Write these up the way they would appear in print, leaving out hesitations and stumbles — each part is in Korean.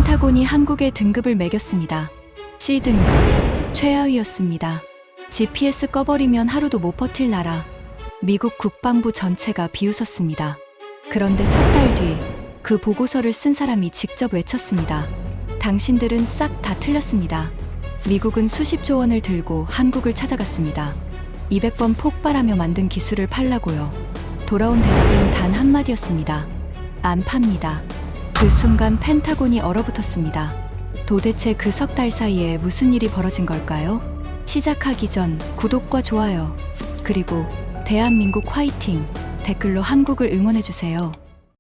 펜타곤이 한국에 등급을 매겼습니다. C등급, 최하위였습니다. GPS 꺼버리면 하루도 못 버틸 나라. 미국 국방부 전체가 비웃었습니다. 그런데 석 달 뒤 그 보고서를 쓴 사람이 직접 외쳤습니다. 당신들은 싹 다 틀렸습니다. 미국은 수십조 원을 들고 한국을 찾아갔습니다. 200번 폭발하며 만든 기술을 팔라고요. 돌아온 대답은 단 한마디였습니다. 안 팝니다. 그 순간 펜타곤이 얼어붙었습니다. 도대체 그 석 달 사이에 무슨 일이 벌어진 걸까요? 시작하기 전 구독과 좋아요, 그리고 대한민국 화이팅 댓글로 한국을 응원해주세요.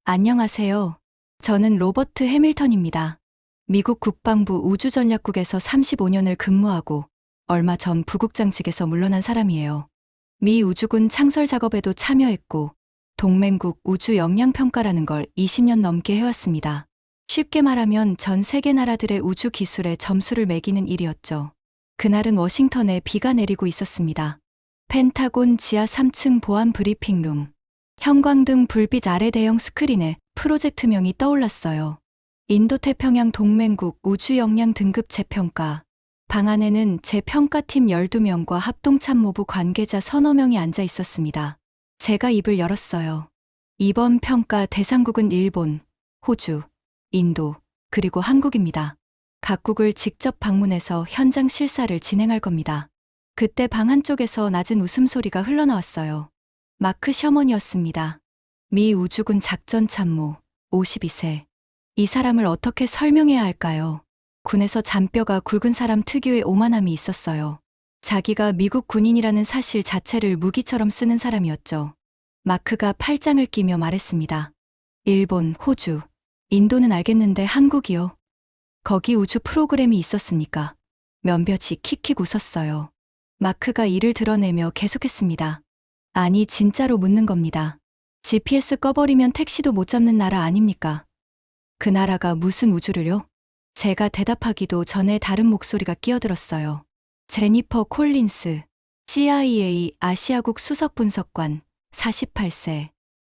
안녕하세요. 저는 로버트 해밀턴입니다. 미국 국방부 우주전략국에서 35년을 근무하고 얼마 전 부국장직에서 물러난 사람이에요. 미 우주군 창설 작업에도 참여했고 동맹국 우주 역량평가라는 걸 20년 넘게 해왔습니다. 쉽게 말하면 전 세계 나라들의 우주 기술에 점수를 매기는 일이었죠. 그날은 워싱턴에 비가 내리고 있었습니다. 펜타곤 지하 3층 보안 브리핑룸. 형광등 불빛 아래 대형 스크린에 프로젝트명이 떠올랐어요. 인도태평양 동맹국 우주 역량 등급 재평가. 방 안에는 제 평가팀 12명과 합동참모부 관계자 서너 명이 앉아 있었습니다. 제가 입을 열었어요. 이번 평가 대상국은 일본, 호주, 인도, 그리고 한국입니다. 각국을 직접 방문해서 현장 실사를 진행할 겁니다. 그때 방 한쪽에서 낮은 웃음소리가 흘러나왔어요. 마크 셔먼이었습니다. 미 우주군 작전참모, 52세. 이 사람을 어떻게 설명해야 할까요? 군에서 잔뼈가 굵은 사람 특유의 오만함이 있었어요. 자기가 미국 군인이라는 사실 자체를 무기처럼 쓰는 사람이었죠. 마크가 팔짱을 끼며 말했습니다. 일본, 호주, 인도는 알겠는데 한국이요? 거기 우주 프로그램이 있었습니까? 면볕이 킥킥 웃었어요. 마크가 이를 드러내며 계속했습니다. 아니, 진짜로 묻는 겁니다. GPS 꺼버리면 택시도 못 잡는 나라 아닙니까? 그 나라가 무슨 우주를요? 제가 대답하기도 전에 다른 목소리가 끼어들었어요. 제니퍼 콜린스, CIA 아시아국 수석분석관, 48세.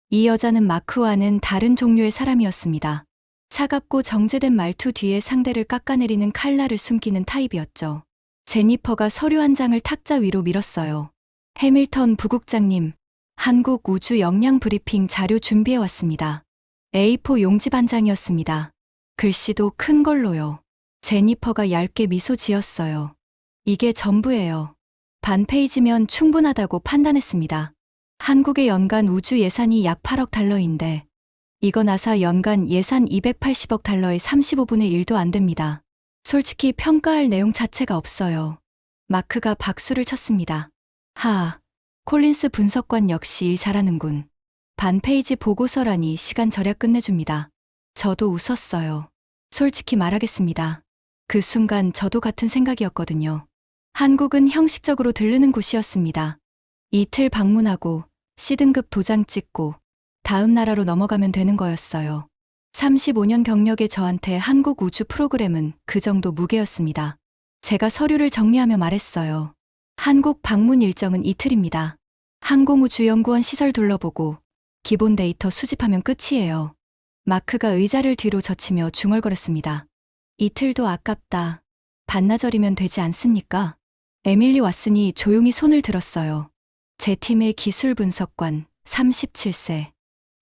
이 여자는 마크와는 다른 종류의 사람이었습니다. 차갑고 정제된 말투 뒤에 상대를 깎아내리는 칼날을 숨기는 타입이었죠. 제니퍼가 서류 한 장을 탁자 위로 밀었어요. 해밀턴 부국장님, 한국 우주 역량 브리핑 자료 준비해 왔습니다. A4 용지 반장이었습니다. 글씨도 큰 걸로요. 제니퍼가 얇게 미소 지었어요. 이게 전부예요. 반 페이지면 충분하다고 판단했습니다. 한국의 연간 우주 예산이 약 8억 달러인데 이거 나사 연간 예산 280억 달러의 35분의 1도 안 됩니다. 솔직히 평가할 내용 자체가 없어요. 마크가 박수를 쳤습니다. 콜린스 분석관 역시 일 잘하는군. 반 페이지 보고서라니 시간 절약 끝내줍니다. 저도 웃었어요. 솔직히 말하겠습니다. 그 순간 저도 같은 생각이었거든요. 한국은 형식적으로 들르는 곳이었습니다. 이틀 방문하고 C등급 도장 찍고 다음 나라로 넘어가면 되는 거였어요. 35년 경력의 저한테 한국 우주 프로그램은 그 정도 무게였습니다. 제가 서류를 정리하며 말했어요. 한국 방문 일정은 이틀입니다. 항공우주연구원 시설 둘러보고 기본 데이터 수집하면 끝이에요. 마크가 의자를 뒤로 젖히며 중얼거렸습니다. 이틀도 아깝다. 반나절이면 되지 않습니까? 에밀리 왓슨이 조용히 손을 들었어요. 제 팀의 기술 분석관, 37세.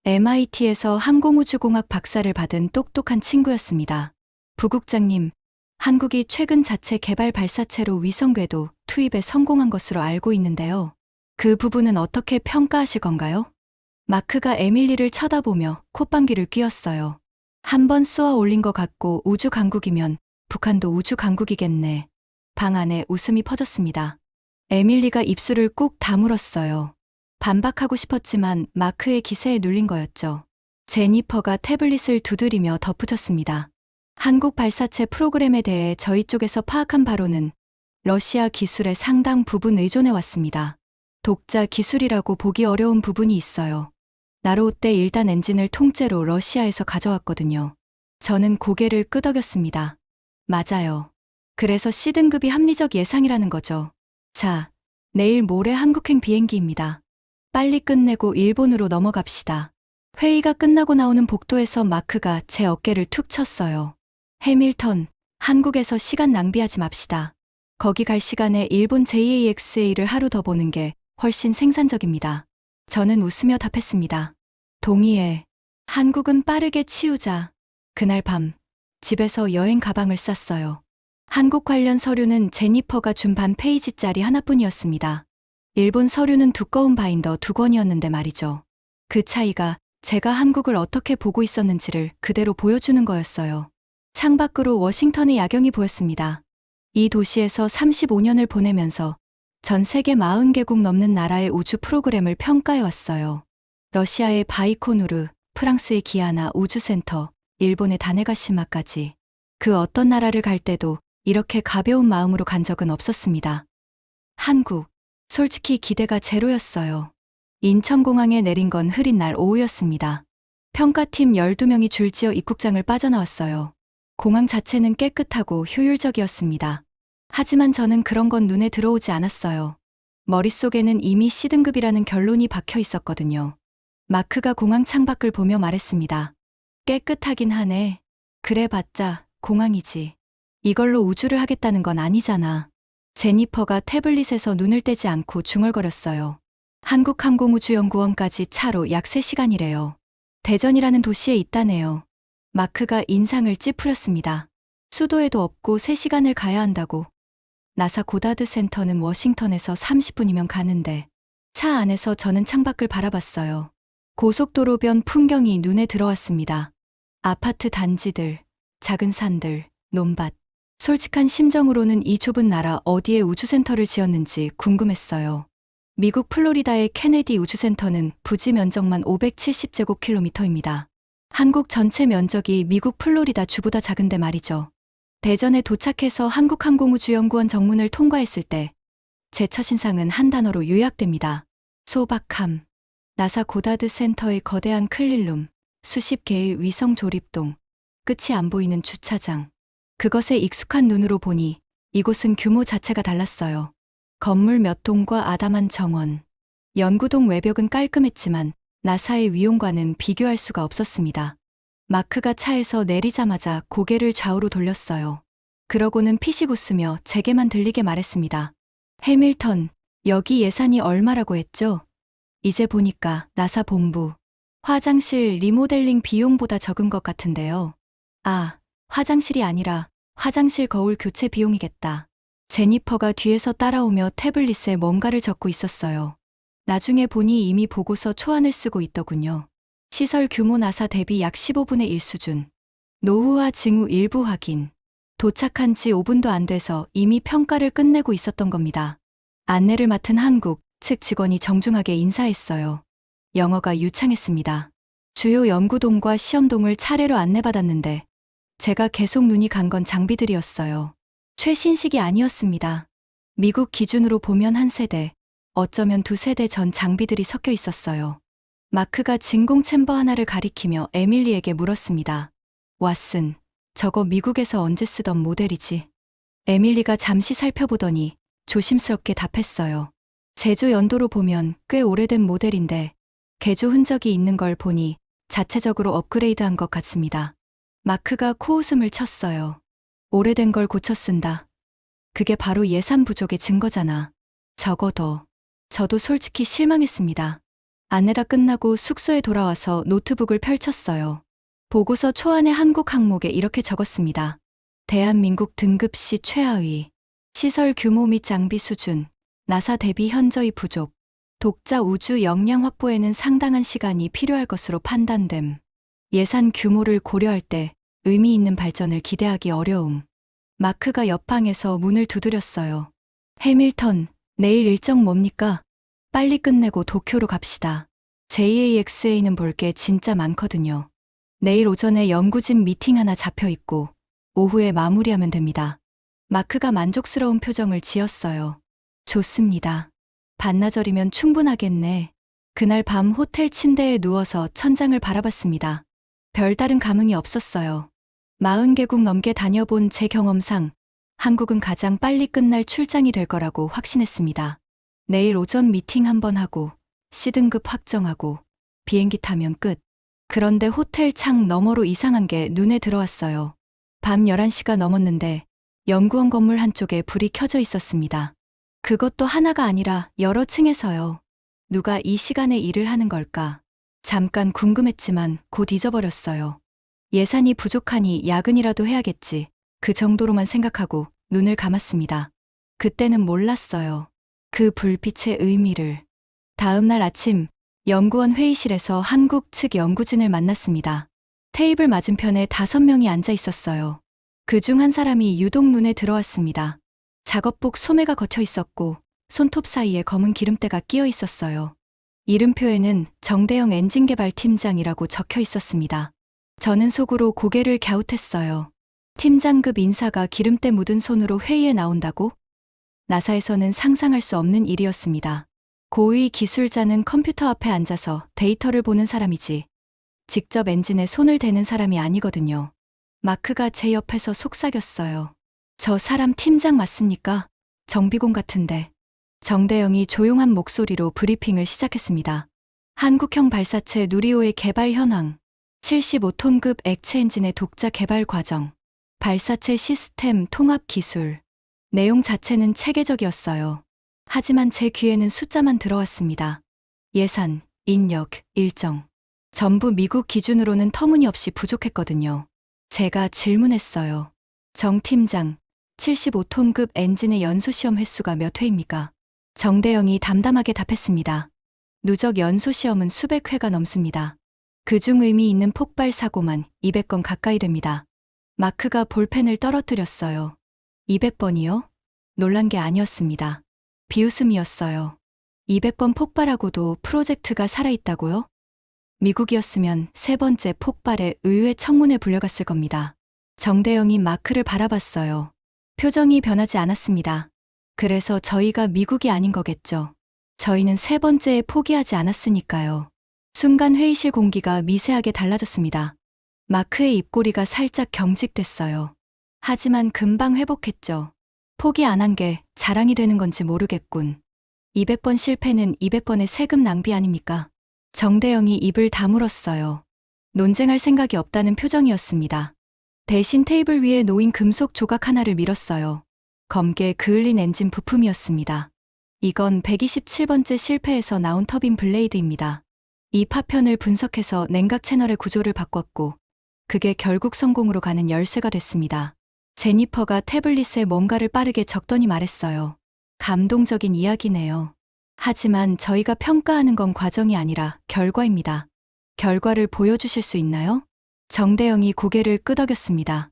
MIT에서 항공우주공학 박사를 받은 똑똑한 친구였습니다. 부국장님, 한국이 최근 자체 개발 발사체로 위성궤도 투입에 성공한 것으로 알고 있는데요. 그 부분은 어떻게 평가하실 건가요? 마크가 에밀리를 쳐다보며 콧방귀를 뀌었어요. 한 번 쏘아 올린 것 같고 우주 강국이면 북한도 우주 강국이겠네. 방 안에 웃음이 퍼졌습니다. 에밀리가 입술을 꾹 다물었어요. 반박하고 싶었지만 마크의 기세에 눌린 거였죠. 제니퍼가 태블릿을 두드리며 덧붙였습니다. 한국 발사체 프로그램에 대해 저희 쪽에서 파악한 바로는 러시아 기술에 상당 부분 의존해 왔습니다. 독자 기술이라고 보기 어려운 부분이 있어요. 나로우 때 1단 엔진을 통째로 러시아에서 가져왔거든요. 저는 고개를 끄덕였습니다. 맞아요. 그래서 C등급이 합리적 예상이라는 거죠. 자, 내일 모레 한국행 비행기입니다. 빨리 끝내고 일본으로 넘어갑시다. 회의가 끝나고 나오는 복도에서 마크가 제 어깨를 툭 쳤어요. 해밀턴, 한국에서 시간 낭비하지 맙시다. 거기 갈 시간에 일본 JAXA를 하루 더 보는 게 훨씬 생산적입니다. 저는 웃으며 답했습니다. 동의해. 한국은 빠르게 치우자. 그날 밤, 집에서 여행 가방을 쌌어요. 한국 관련 서류는 제니퍼가 준 반 페이지짜리 하나뿐이었습니다. 일본 서류는 두꺼운 바인더 2권이었는데 말이죠. 그 차이가 제가 한국을 어떻게 보고 있었는지를 그대로 보여주는 거였어요. 창밖으로 워싱턴의 야경이 보였습니다. 이 도시에서 35년을 보내면서 전 세계 40개국 넘는 나라의 우주 프로그램을 평가해왔어요. 러시아의 바이코누르, 프랑스의 기아나 우주센터, 일본의 다네가시마까지. 그 어떤 나라를 갈 때도 이렇게 가벼운 마음으로 간 적은 없었습니다. 한국, 솔직히 기대가 제로였어요. 인천공항에 내린 건 흐린 날 오후였습니다. 평가팀 12명이 줄지어 입국장을 빠져나왔어요. 공항 자체는 깨끗하고 효율적이었습니다. 하지만 저는 그런 건 눈에 들어오지 않았어요. 머릿속에는 이미 C등급이라는 결론이 박혀 있었거든요. 마크가 공항 창밖을 보며 말했습니다. 깨끗하긴 하네. 그래봤자 공항이지. 이걸로 우주를 하겠다는 건 아니잖아. 제니퍼가 태블릿에서 눈을 떼지 않고 중얼거렸어요. 한국항공우주연구원까지 차로 약 3시간이래요. 대전이라는 도시에 있다네요. 마크가 인상을 찌푸렸습니다. 수도에도 없고 3시간을 가야 한다고. 나사 고다드 센터는 워싱턴에서 30분이면 가는데. 차 안에서 저는 창밖을 바라봤어요. 고속도로변 풍경이 눈에 들어왔습니다. 아파트 단지들, 작은 산들, 논밭. 솔직한 심정으로는 이 좁은 나라 어디에 우주센터를 지었는지 궁금했어요. 미국 플로리다의 케네디 우주센터는 부지 면적만 570제곱킬로미터입니다. 한국 전체 면적이 미국 플로리다 주보다 작은데 말이죠. 대전에 도착해서 한국항공우주연구원 정문을 통과했을 때 제 첫인상은 한 단어로 요약됩니다. 소박함. 나사 고다드 센터의 거대한 클릴룸, 수십 개의 위성 조립동, 끝이 안 보이는 주차장. 그것에 익숙한 눈으로 보니 이곳은 규모 자체가 달랐어요. 건물 몇 동과 아담한 정원. 연구동 외벽은 깔끔했지만 나사의 위용과는 비교할 수가 없었습니다. 마크가 차에서 내리자마자 고개를 좌우로 돌렸어요. 그러고는 피식 웃으며 제게만 들리게 말했습니다. 해밀턴, 여기 예산이 얼마라고 했죠? 이제 보니까 나사 본부. 화장실 리모델링 비용보다 적은 것 같은데요. 아, 화장실이 아니라 화장실 거울 교체 비용이겠다. 제니퍼가 뒤에서 따라오며 태블릿에 뭔가를 적고 있었어요. 나중에 보니 이미 보고서 초안을 쓰고 있더군요. 시설 규모 나사 대비 약 15분의 1 수준. 노후화 징후 일부 확인. 도착한 지 5분도 안 돼서 이미 평가를 끝내고 있었던 겁니다. 안내를 맡은 한국 측 직원이 정중하게 인사했어요. 영어가 유창했습니다. 주요 연구동과 시험동을 차례로 안내받았는데 제가 계속 눈이 간 건 장비들이었어요. 최신식이 아니었습니다. 미국 기준으로 보면 한 세대, 어쩌면 2세대 전 장비들이 섞여 있었어요. 마크가 진공 챔버 하나를 가리키며 에밀리에게 물었습니다. 왓슨, 저거 미국에서 언제 쓰던 모델이지? 에밀리가 잠시 살펴보더니 조심스럽게 답했어요. 제조 연도로 보면 꽤 오래된 모델인데 개조 흔적이 있는 걸 보니 자체적으로 업그레이드한 것 같습니다. 마크가 코웃음을 쳤어요. 오래된 걸 고쳐 쓴다. 그게 바로 예산 부족의 증거잖아. 적어도. 저도 솔직히 실망했습니다. 안내가 끝나고 숙소에 돌아와서 노트북을 펼쳤어요. 보고서 초안의 한국 항목에 이렇게 적었습니다. 대한민국 등급시 최하위. 시설 규모 및 장비 수준. 나사 대비 현저히 부족. 독자 우주 역량 확보에는 상당한 시간이 필요할 것으로 판단됨. 예산 규모를 고려할 때 의미 있는 발전을 기대하기 어려움. 마크가 옆방에서 문을 두드렸어요. 해밀턴, 내일 일정 뭡니까? 빨리 끝내고 도쿄로 갑시다. JAXA는 볼 게 진짜 많거든요. 내일 오전에 연구진 미팅 하나 잡혀 있고 오후에 마무리하면 됩니다. 마크가 만족스러운 표정을 지었어요. 좋습니다. 반나절이면 충분하겠네. 그날 밤 호텔 침대에 누워서 천장을 바라봤습니다. 별다른 감흥이 없었어요. 40개국 넘게 다녀본 제 경험상 한국은 가장 빨리 끝날 출장이 될 거라고 확신했습니다. 내일 오전 미팅 한번 하고 C등급 확정하고 비행기 타면 끝. 그런데 호텔 창 너머로 이상한 게 눈에 들어왔어요. 밤 11시가 넘었는데 연구원 건물 한쪽에 불이 켜져 있었습니다. 그것도 하나가 아니라 여러 층에서요. 누가 이 시간에 일을 하는 걸까? 잠깐 궁금했지만 곧 잊어버렸어요. 예산이 부족하니 야근이라도 해야겠지. 그 정도로만 생각하고 눈을 감았습니다. 그때는 몰랐어요. 그 불빛의 의미를. 다음 날 아침 연구원 회의실에서 한국 측 연구진을 만났습니다. 테이블 맞은편에 5명이 앉아 있었어요. 그중 한 사람이 유독 눈에 들어왔습니다. 작업복 소매가 걷혀 있었고 손톱 사이에 검은 기름때가 끼어 있었어요. 이름표에는 정대영 엔진개발팀장이라고 적혀 있었습니다. 저는 속으로 고개를 갸웃했어요. 팀장급 인사가 기름때 묻은 손으로 회의에 나온다고? 나사에서는 상상할 수 없는 일이었습니다. 고위 기술자는 컴퓨터 앞에 앉아서 데이터를 보는 사람이지 직접 엔진에 손을 대는 사람이 아니거든요. 마크가 제 옆에서 속삭였어요. 저 사람 팀장 맞습니까? 정비공 같은데. 정대영이 조용한 목소리로 브리핑을 시작했습니다. 한국형 발사체 누리호의 개발 현황, 75톤급 액체 엔진의 독자 개발 과정, 발사체 시스템 통합 기술. 내용 자체는 체계적이었어요. 하지만 제 귀에는 숫자만 들어왔습니다. 예산, 인력, 일정. 전부 미국 기준으로는 터무니없이 부족했거든요. 제가 질문했어요. 정 팀장, 75톤급 엔진의 연소시험 횟수가 몇 회입니까? 정대영이 담담하게 답했습니다. 누적 연소시험은 수백 회가 넘습니다. 그중 의미 있는 폭발 사고만 200건 가까이 됩니다. 마크가 볼펜을 떨어뜨렸어요. 200번이요? 놀란 게 아니었습니다. 비웃음이었어요. 200번 폭발하고도 프로젝트가 살아있다고요? 미국이었으면 세 번째 폭발에 의회 청문회 불려갔을 겁니다. 정대영이 마크를 바라봤어요. 표정이 변하지 않았습니다. 그래서 저희가 미국이 아닌 거겠죠. 저희는 세 번째에 포기하지 않았으니까요. 순간 회의실 공기가 미세하게 달라졌습니다. 마크의 입꼬리가 살짝 경직됐어요. 하지만 금방 회복했죠. 포기 안 한 게 자랑이 되는 건지 모르겠군. 200번 실패는 200번의 세금 낭비 아닙니까? 정대영이 입을 다물었어요. 논쟁할 생각이 없다는 표정이었습니다. 대신 테이블 위에 놓인 금속 조각 하나를 밀었어요. 검게 그을린 엔진 부품이었습니다. 이건 127번째 실패에서 나온 터빈 블레이드입니다. 이 파편을 분석해서 냉각 채널의 구조를 바꿨고 그게 결국 성공으로 가는 열쇠가 됐습니다. 제니퍼가 태블릿에 뭔가를 빠르게 적더니 말했어요. 감동적인 이야기네요. 하지만 저희가 평가하는 건 과정이 아니라 결과입니다. 결과를 보여주실 수 있나요? 정대영이 고개를 끄덕였습니다.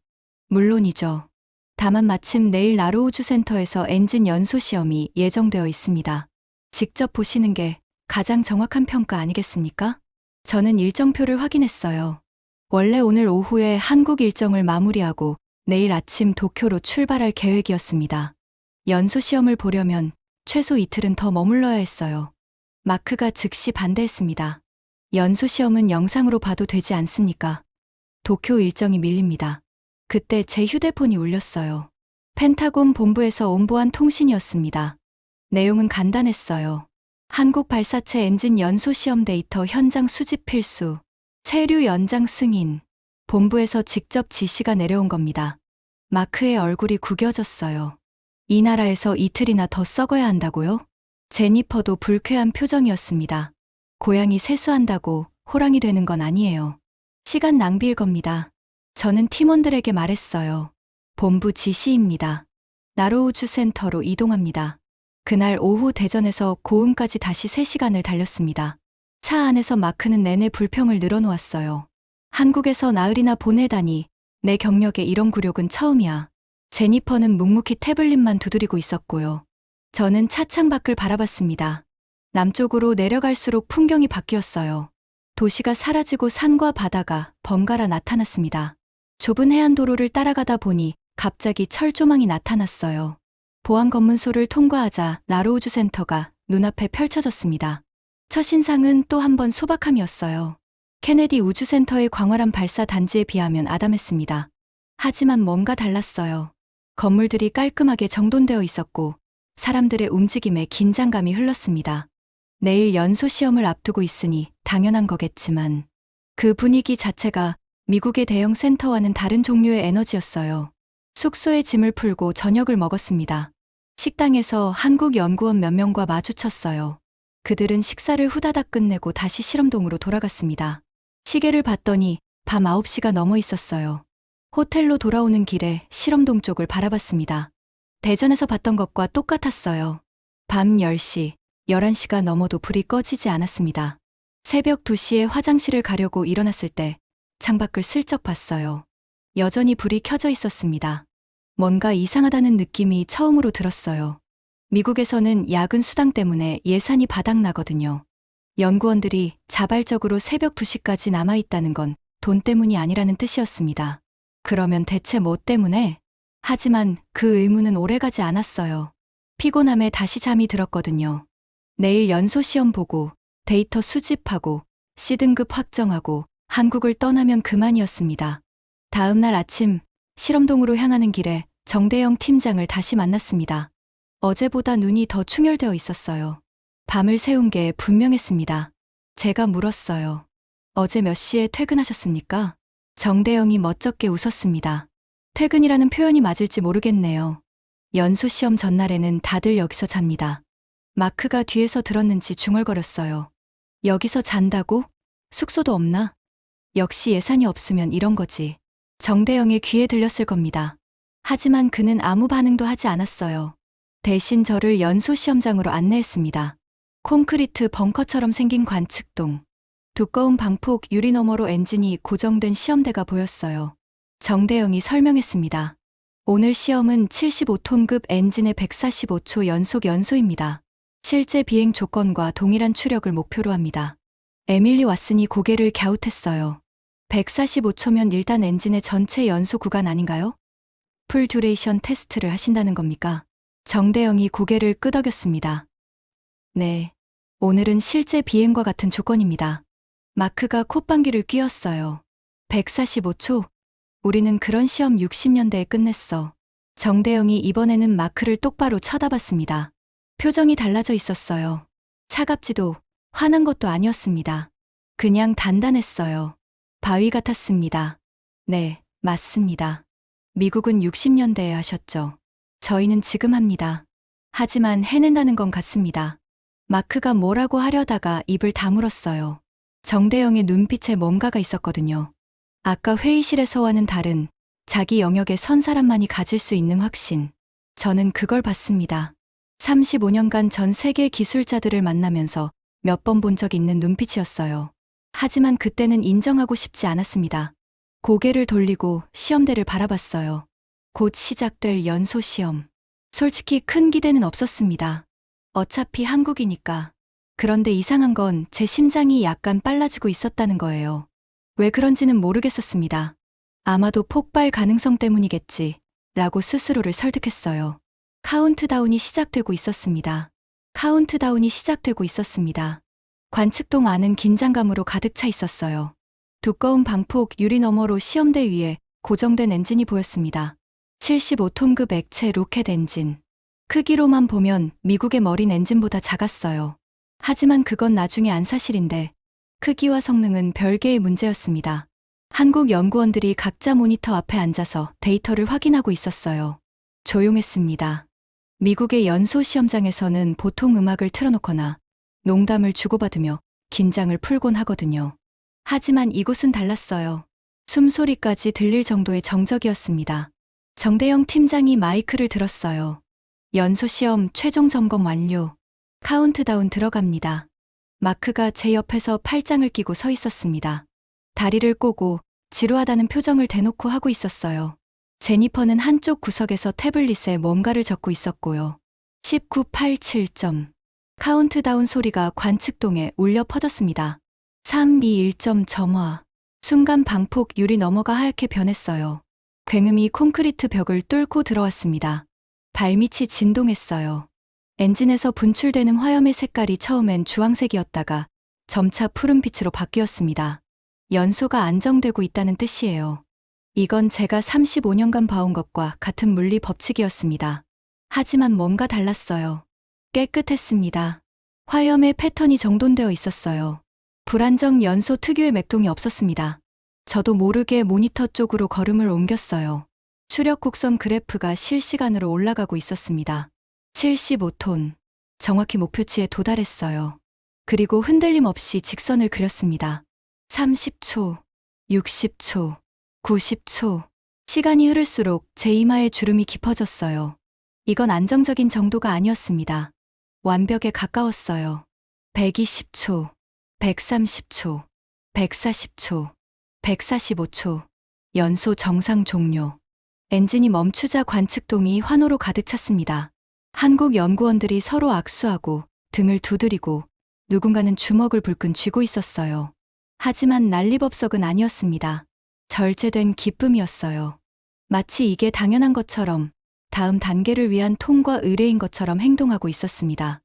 물론이죠. 다만 마침 내일 나로우주센터에서 엔진 연소 시험이 예정되어 있습니다. 직접 보시는 게 가장 정확한 평가 아니겠습니까? 저는 일정표를 확인했어요. 원래 오늘 오후에 한국 일정을 마무리하고 내일 아침 도쿄로 출발할 계획이었습니다. 연소 시험을 보려면 최소 이틀은 더 머물러야 했어요. 마크가 즉시 반대했습니다. 연소 시험은 영상으로 봐도 되지 않습니까? 도쿄 일정이 밀립니다. 그때 제 휴대폰이 울렸어요. 펜타곤 본부에서 온보한 통신이었습니다. 내용은 간단했어요. 한국 발사체 엔진 연소 시험 데이터 현장 수집 필수, 체류 연장 승인. 본부에서 직접 지시가 내려온 겁니다. 마크의 얼굴이 구겨졌어요. 이 나라에서 이틀이나 더 썩어야 한다고요? 제니퍼도 불쾌한 표정이었습니다. 고양이 세수한다고 호랑이 되는 건 아니에요. 시간 낭비일 겁니다. 저는 팀원들에게 말했어요. 본부 지시입니다. 나로우주센터로 이동합니다. 그날 오후 대전에서 고흥까지 다시 3시간을 달렸습니다. 차 안에서 마크는 내내 불평을 늘어놓았어요. 한국에서 나흘이나 보내다니 내 경력에 이런 굴욕은 처음이야. 제니퍼는 묵묵히 태블릿만 두드리고 있었고요. 저는 차창 밖을 바라봤습니다. 남쪽으로 내려갈수록 풍경이 바뀌었어요. 도시가 사라지고 산과 바다가 번갈아 나타났습니다. 좁은 해안도로를 따라가다 보니 갑자기 철조망이 나타났어요. 보안 검문소를 통과하자 나로우주센터가 눈앞에 펼쳐졌습니다. 첫 인상은 또 한 번 소박함이었어요. 케네디 우주센터의 광활한 발사 단지에 비하면 아담했습니다. 하지만 뭔가 달랐어요. 건물들이 깔끔하게 정돈되어 있었고 사람들의 움직임에 긴장감이 흘렀습니다. 내일 연소 시험을 앞두고 있으니 당연한 거겠지만 그 분위기 자체가 미국의 대형 센터와는 다른 종류의 에너지였어요. 숙소에 짐을 풀고 저녁을 먹었습니다. 식당에서 한국 연구원 몇 명과 마주쳤어요. 그들은 식사를 후다닥 끝내고 다시 실험동으로 돌아갔습니다. 시계를 봤더니 밤 9시가 넘어 있었어요. 호텔로 돌아오는 길에 실험동 쪽을 바라봤습니다. 대전에서 봤던 것과 똑같았어요. 밤 10시, 11시가 넘어도 불이 꺼지지 않았습니다. 새벽 2시에 화장실을 가려고 일어났을 때 창밖을 슬쩍 봤어요. 여전히 불이 켜져 있었습니다. 뭔가 이상하다는 느낌이 처음으로 들었어요. 미국에서는 야근 수당 때문에 예산이 바닥나거든요. 연구원들이 자발적으로 새벽 2시까지 남아있다는 건 돈 때문이 아니라는 뜻이었습니다. 그러면 대체 뭐 때문에? 하지만 그 의문은 오래가지 않았어요. 피곤함에 다시 잠이 들었거든요. 내일 연소 시험 보고 데이터 수집하고 C등급 확정하고 한국을 떠나면 그만이었습니다. 다음 날 아침 실험동으로 향하는 길에 정대영 팀장을 다시 만났습니다. 어제보다 눈이 더 충혈되어 있었어요. 밤을 새운 게 분명했습니다. 제가 물었어요. 어제 몇 시에 퇴근하셨습니까? 정대영이 멋쩍게 웃었습니다. 퇴근이라는 표현이 맞을지 모르겠네요. 연소 시험 전날에는 다들 여기서 잡니다. 마크가 뒤에서 들었는지 중얼거렸어요. 여기서 잔다고? 숙소도 없나? 역시 예산이 없으면 이런 거지. 정대영의 귀에 들렸을 겁니다. 하지만 그는 아무 반응도 하지 않았어요. 대신 저를 연소 시험장으로 안내했습니다. 콘크리트 벙커처럼 생긴 관측동. 두꺼운 방폭 유리 너머로 엔진이 고정된 시험대가 보였어요. 정대영이 설명했습니다. 오늘 시험은 75톤급 엔진의 145초 연속 연소입니다. 실제 비행 조건과 동일한 추력을 목표로 합니다. 에밀리 왓슨이 고개를 갸웃했어요. 145초면 일단 엔진의 전체 연소 구간 아닌가요? 풀 듀레이션 테스트를 하신다는 겁니까? 정대영이 고개를 끄덕였습니다. 네. 오늘은 실제 비행과 같은 조건입니다. 마크가 콧방귀를 뀌었어요. 145초? 우리는 그런 시험 60년대에 끝냈어. 정대영이 이번에는 마크를 똑바로 쳐다봤습니다. 표정이 달라져 있었어요. 차갑지도 화난 것도 아니었습니다. 그냥 단단했어요. 바위 같았습니다. 네, 맞습니다. 미국은 60년대에 하셨죠. 저희는 지금 합니다. 하지만 해낸다는 건 같습니다. 마크가 뭐라고 하려다가 입을 다물었어요. 정대영의 눈빛에 뭔가가 있었거든요. 아까 회의실에서와는 다른 자기 영역에 선 사람만이 가질 수 있는 확신. 저는 그걸 봤습니다. 35년간 전 세계 기술자들을 만나면서 몇 번 본 적 있는 눈빛이었어요. 하지만 그때는 인정하고 싶지 않았습니다. 고개를 돌리고 시험대를 바라봤어요. 곧 시작될 연소 시험. 솔직히 큰 기대는 없었습니다. 어차피 한국이니까. 그런데 이상한 건 제 심장이 약간 빨라지고 있었다는 거예요. 왜 그런지는 모르겠었습니다. 아마도 폭발 가능성 때문이겠지, 라고 스스로를 설득했어요. 카운트다운이 시작되고 있었습니다. 카운트다운이 시작되고 있었습니다. 관측동 안은 긴장감으로 가득 차 있었어요. 두꺼운 방폭 유리 너머로 시험대 위에 고정된 엔진이 보였습니다. 75톤급 액체 로켓 엔진. 크기로만 보면 미국의 머린 엔진보다 작았어요. 하지만 그건 나중에 안 사실인데 크기와 성능은 별개의 문제였습니다. 한국 연구원들이 각자 모니터 앞에 앉아서 데이터를 확인하고 있었어요. 조용했습니다. 미국의 연소 시험장에서는 보통 음악을 틀어놓거나 농담을 주고받으며 긴장을 풀곤 하거든요. 하지만 이곳은 달랐어요. 숨소리까지 들릴 정도의 정적이었습니다. 정대영 팀장이 마이크를 들었어요. 연소 시험 최종 점검 완료. 카운트다운 들어갑니다. 마크가 제 옆에서 팔짱을 끼고 서 있었습니다. 다리를 꼬고 지루하다는 표정을 대놓고 하고 있었어요. 제니퍼는 한쪽 구석에서 태블릿에 뭔가를 적고 있었고요. 1987점. 카운트다운 소리가 관측동에 울려 퍼졌습니다. 321점 점화. 순간 방폭 유리 너머가 하얗게 변했어요. 굉음이 콘크리트 벽을 뚫고 들어왔습니다. 발밑이 진동했어요. 엔진에서 분출되는 화염의 색깔이 처음엔 주황색이었다가 점차 푸른빛으로 바뀌었습니다. 연소가 안정되고 있다는 뜻이에요. 이건 제가 35년간 봐온 것과 같은 물리 법칙이었습니다. 하지만 뭔가 달랐어요. 깨끗했습니다. 화염의 패턴이 정돈되어 있었어요. 불안정 연소 특유의 맥동이 없었습니다. 저도 모르게 모니터 쪽으로 걸음을 옮겼어요. 추력 곡선 그래프가 실시간으로 올라가고 있었습니다. 75톤. 정확히 목표치에 도달했어요. 그리고 흔들림 없이 직선을 그렸습니다. 30초, 60초, 90초. 시간이 흐를수록 제 이마에 주름이 깊어졌어요. 이건 안정적인 정도가 아니었습니다. 완벽에 가까웠어요. 120초, 130초, 140초, 145초. 연소 정상 종료. 엔진이 멈추자 관측동이 환호로 가득 찼습니다. 한국 연구원들이 서로 악수하고 등을 두드리고 누군가는 주먹을 불끈 쥐고 있었어요. 하지만 난리법석은 아니었습니다. 절제된 기쁨이었어요. 마치 이게 당연한 것처럼 다음 단계를 위한 통과 의뢰인 것처럼 행동하고 있었습니다.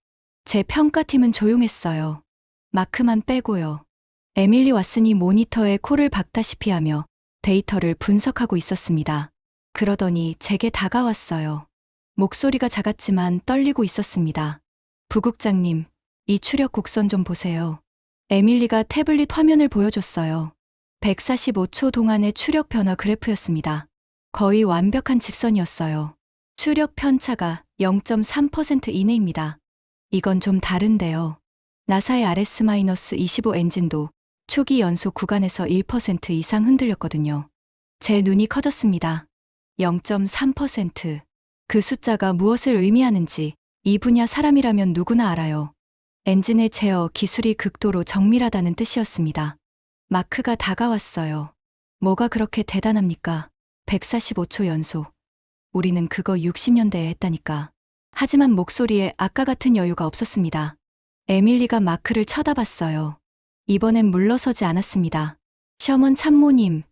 제 평가팀은 조용했어요. 마크만 빼고요. 에밀리 왓슨이 모니터에 코를 박다시피 하며 데이터를 분석하고 있었습니다. 그러더니 제게 다가왔어요. 목소리가 작았지만 떨리고 있었습니다. 부국장님, 이 추력 곡선 좀 보세요. 에밀리가 태블릿 화면을 보여줬어요. 145초 동안의 추력 변화 그래프였습니다. 거의 완벽한 직선이었어요. 추력 편차가 0.3% 이내입니다. 이건 좀 다른데요. 나사의 RS-25 엔진도 초기 연소 구간에서 1% 이상 흔들렸거든요. 제 눈이 커졌습니다. 0.3%. 그 숫자가 무엇을 의미하는지 이 분야 사람이라면 누구나 알아요. 엔진의 제어 기술이 극도로 정밀하다는 뜻이었습니다. 마크가 다가왔어요. 뭐가 그렇게 대단합니까? 145초 연소. 우리는 그거 60년대에 했다니까. 하지만 목소리에 아까 같은 여유가 없었습니다. 에밀리가 마크를 쳐다봤어요. 이번엔 물러서지 않았습니다. 셔먼 참모님,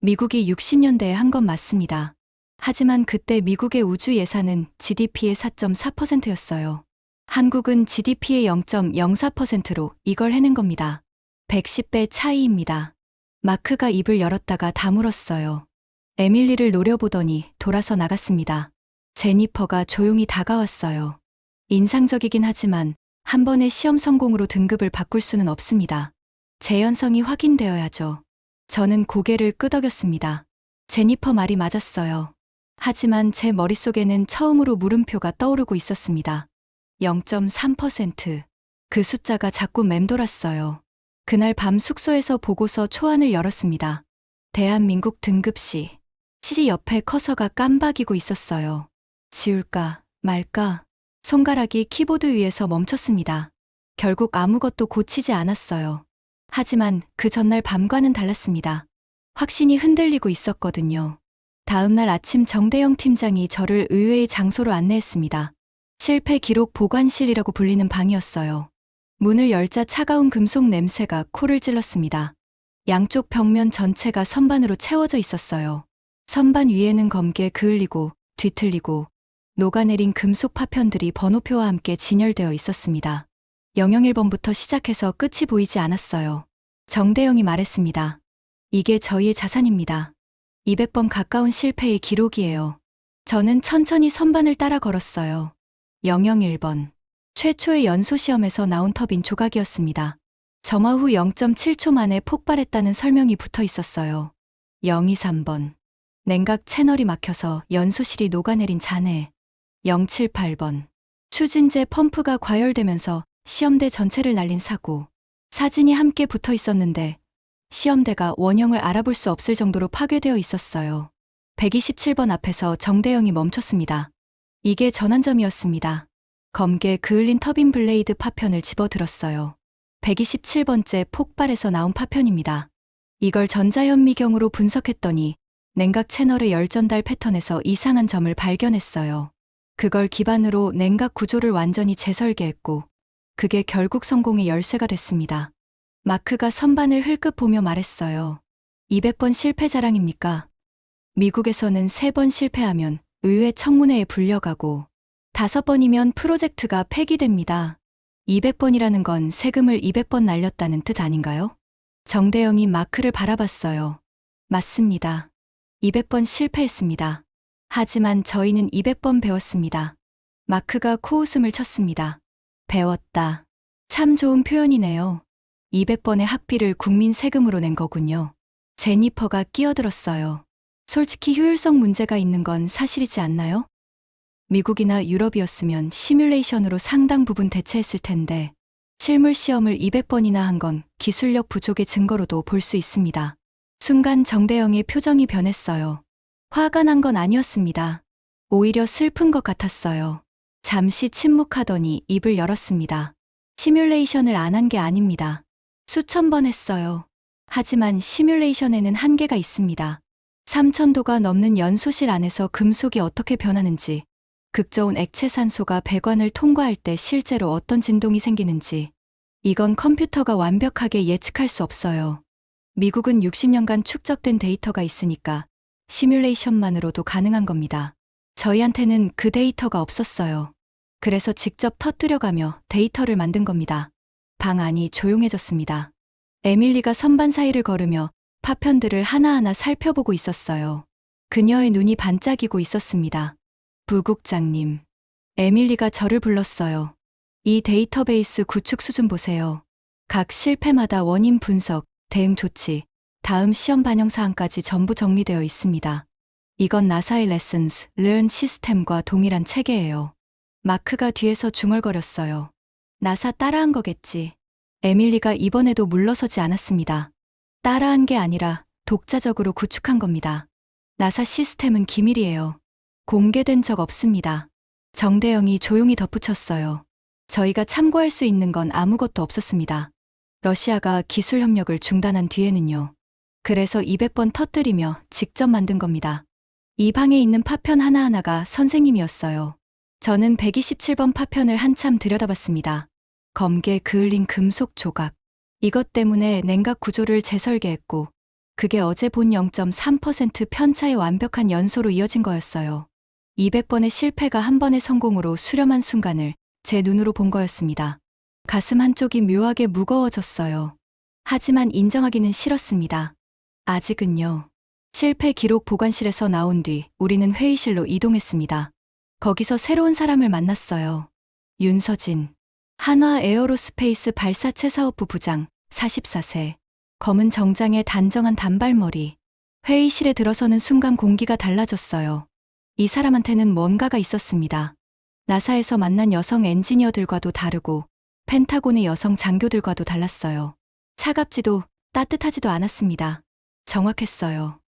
미국이 60년대에 한 건 맞습니다. 하지만 그때 미국의 우주 예산은 GDP의 4.4%였어요. 한국은 GDP의 0.04%로 이걸 해낸 겁니다. 110배 차이입니다. 마크가 입을 열었다가 다물었어요. 에밀리를 노려보더니 돌아서 나갔습니다. 제니퍼가 조용히 다가왔어요. 인상적이긴 하지만 한 번의 시험 성공으로 등급을 바꿀 수는 없습니다. 재현성이 확인되어야죠. 저는 고개를 끄덕였습니다. 제니퍼 말이 맞았어요. 하지만 제 머릿속에는 처음으로 물음표가 떠오르고 있었습니다. 0.3%. 그 숫자가 자꾸 맴돌았어요. 그날 밤 숙소에서 보고서 초안을 열었습니다. 대한민국 등급시. 시 옆에 커서가 깜박이고 있었어요. 지울까 말까. 손가락이 키보드 위에서 멈췄습니다. 결국 아무것도 고치지 않았어요. 하지만 그 전날 밤과는 달랐습니다. 확신이 흔들리고 있었거든요. 다음날 아침 정대영 팀장이 저를 의외의 장소로 안내했습니다. 실패 기록 보관실이라고 불리는 방이었어요. 문을 열자 차가운 금속 냄새가 코를 찔렀습니다. 양쪽 벽면 전체가 선반으로 채워져 있었어요. 선반 위에는 검게 그을리고 뒤틀리고 녹아내린 금속 파편들이 번호표와 함께 진열되어 있었습니다. 001번부터 시작해서 끝이 보이지 않았어요. 정대영이 말했습니다. 이게 저희의 자산입니다. 200번 가까운 실패의 기록이에요. 저는 천천히 선반을 따라 걸었어요. 001번. 최초의 연소시험에서 나온 터빈 조각이었습니다. 점화 후 0.7초 만에 폭발했다는 설명이 붙어 있었어요. 023번. 냉각 채널이 막혀서 연소실이 녹아내린 잔해. 078번. 추진제 펌프가 과열되면서 시험대 전체를 날린 사고. 사진이 함께 붙어 있었는데 시험대가 원형을 알아볼 수 없을 정도로 파괴되어 있었어요. 127번 앞에서 정대영이 멈췄습니다. 이게 전환점이었습니다. 검게 그을린 터빈 블레이드 파편을 집어들었어요. 127번째 폭발에서 나온 파편입니다. 이걸 전자현미경으로 분석했더니 냉각 채널의 열전달 패턴에서 이상한 점을 발견했어요. 그걸 기반으로 냉각 구조를 완전히 재설계했고 그게 결국 성공의 열쇠가 됐습니다. 마크가 선반을 흘끗 보며 말했어요. 200번 실패 자랑입니까? 미국에서는 3번 실패하면 의회 청문회에 불려가고 5번이면 프로젝트가 폐기됩니다. 200번이라는 건 세금을 200번 날렸다는 뜻 아닌가요? 정대영이 마크를 바라봤어요. 맞습니다. 200번 실패했습니다. 하지만 저희는 200번 배웠습니다. 마크가 코웃음을 쳤습니다. 배웠다. 참 좋은 표현이네요. 200번의 학비를 국민 세금으로 낸 거군요. 제니퍼가 끼어들었어요. 솔직히 효율성 문제가 있는 건 사실이지 않나요? 미국이나 유럽이었으면 시뮬레이션으로 상당 부분 대체했을 텐데 실물 시험을 200번이나 한 건 기술력 부족의 증거로도 볼 수 있습니다. 순간 정대영의 표정이 변했어요. 화가 난 건 아니었습니다. 오히려 슬픈 것 같았어요. 잠시 침묵하더니 입을 열었습니다. 시뮬레이션을 안 한 게 아닙니다. 수천 번 했어요. 하지만 시뮬레이션에는 한계가 있습니다. 3000도가 넘는 연소실 안에서 금속이 어떻게 변하는지, 극저온 액체 산소가 배관을 통과할 때 실제로 어떤 진동이 생기는지, 이건 컴퓨터가 완벽하게 예측할 수 없어요. 미국은 60년간 축적된 데이터가 있으니까 시뮬레이션만으로도 가능한 겁니다. 저희한테는 그 데이터가 없었어요. 그래서 직접 터뜨려가며 데이터를 만든 겁니다. 방 안이 조용해졌습니다. 에밀리가 선반 사이를 걸으며 파편들을 하나하나 살펴보고 있었어요. 그녀의 눈이 반짝이고 있었습니다. 부국장님. 에밀리가 저를 불렀어요. 이 데이터베이스 구축 수준 보세요. 각 실패마다 원인 분석, 대응 조치, 다음 시험 반영 사항까지 전부 정리되어 있습니다. 이건 나사의 Lessons Learned 시스템과 동일한 체계예요. 마크가 뒤에서 중얼거렸어요. 나사 따라한 거겠지. 에밀리가 이번에도 물러서지 않았습니다. 따라한 게 아니라 독자적으로 구축한 겁니다. 나사 시스템은 기밀이에요. 공개된 적 없습니다. 정대영이 조용히 덧붙였어요. 저희가 참고할 수 있는 건 아무것도 없었습니다. 러시아가 기술 협력을 중단한 뒤에는요. 그래서 200번 터뜨리며 직접 만든 겁니다. 이 방에 있는 파편 하나하나가 선생님이었어요. 저는 127번 파편을 한참 들여다봤습니다. 검게 그을린 금속 조각. 이것 때문에 냉각 구조를 재설계했고, 그게 어제 본 0.3% 편차의 완벽한 연소로 이어진 거였어요. 200번의 실패가 한 번의 성공으로 수렴한 순간을 제 눈으로 본 거였습니다. 가슴 한쪽이 묘하게 무거워졌어요. 하지만 인정하기는 싫었습니다. 아직은요. 실패 기록 보관실에서 나온 뒤 우리는 회의실로 이동했습니다. 거기서 새로운 사람을 만났어요. 윤서진. 한화 에어로스페이스 발사체 사업부 부장, 44세. 검은 정장에 단정한 단발머리. 회의실에 들어서는 순간 공기가 달라졌어요. 이 사람한테는 뭔가가 있었습니다. 나사에서 만난 여성 엔지니어들과도 다르고 펜타곤의 여성 장교들과도 달랐어요. 차갑지도 따뜻하지도 않았습니다. 정확했어요.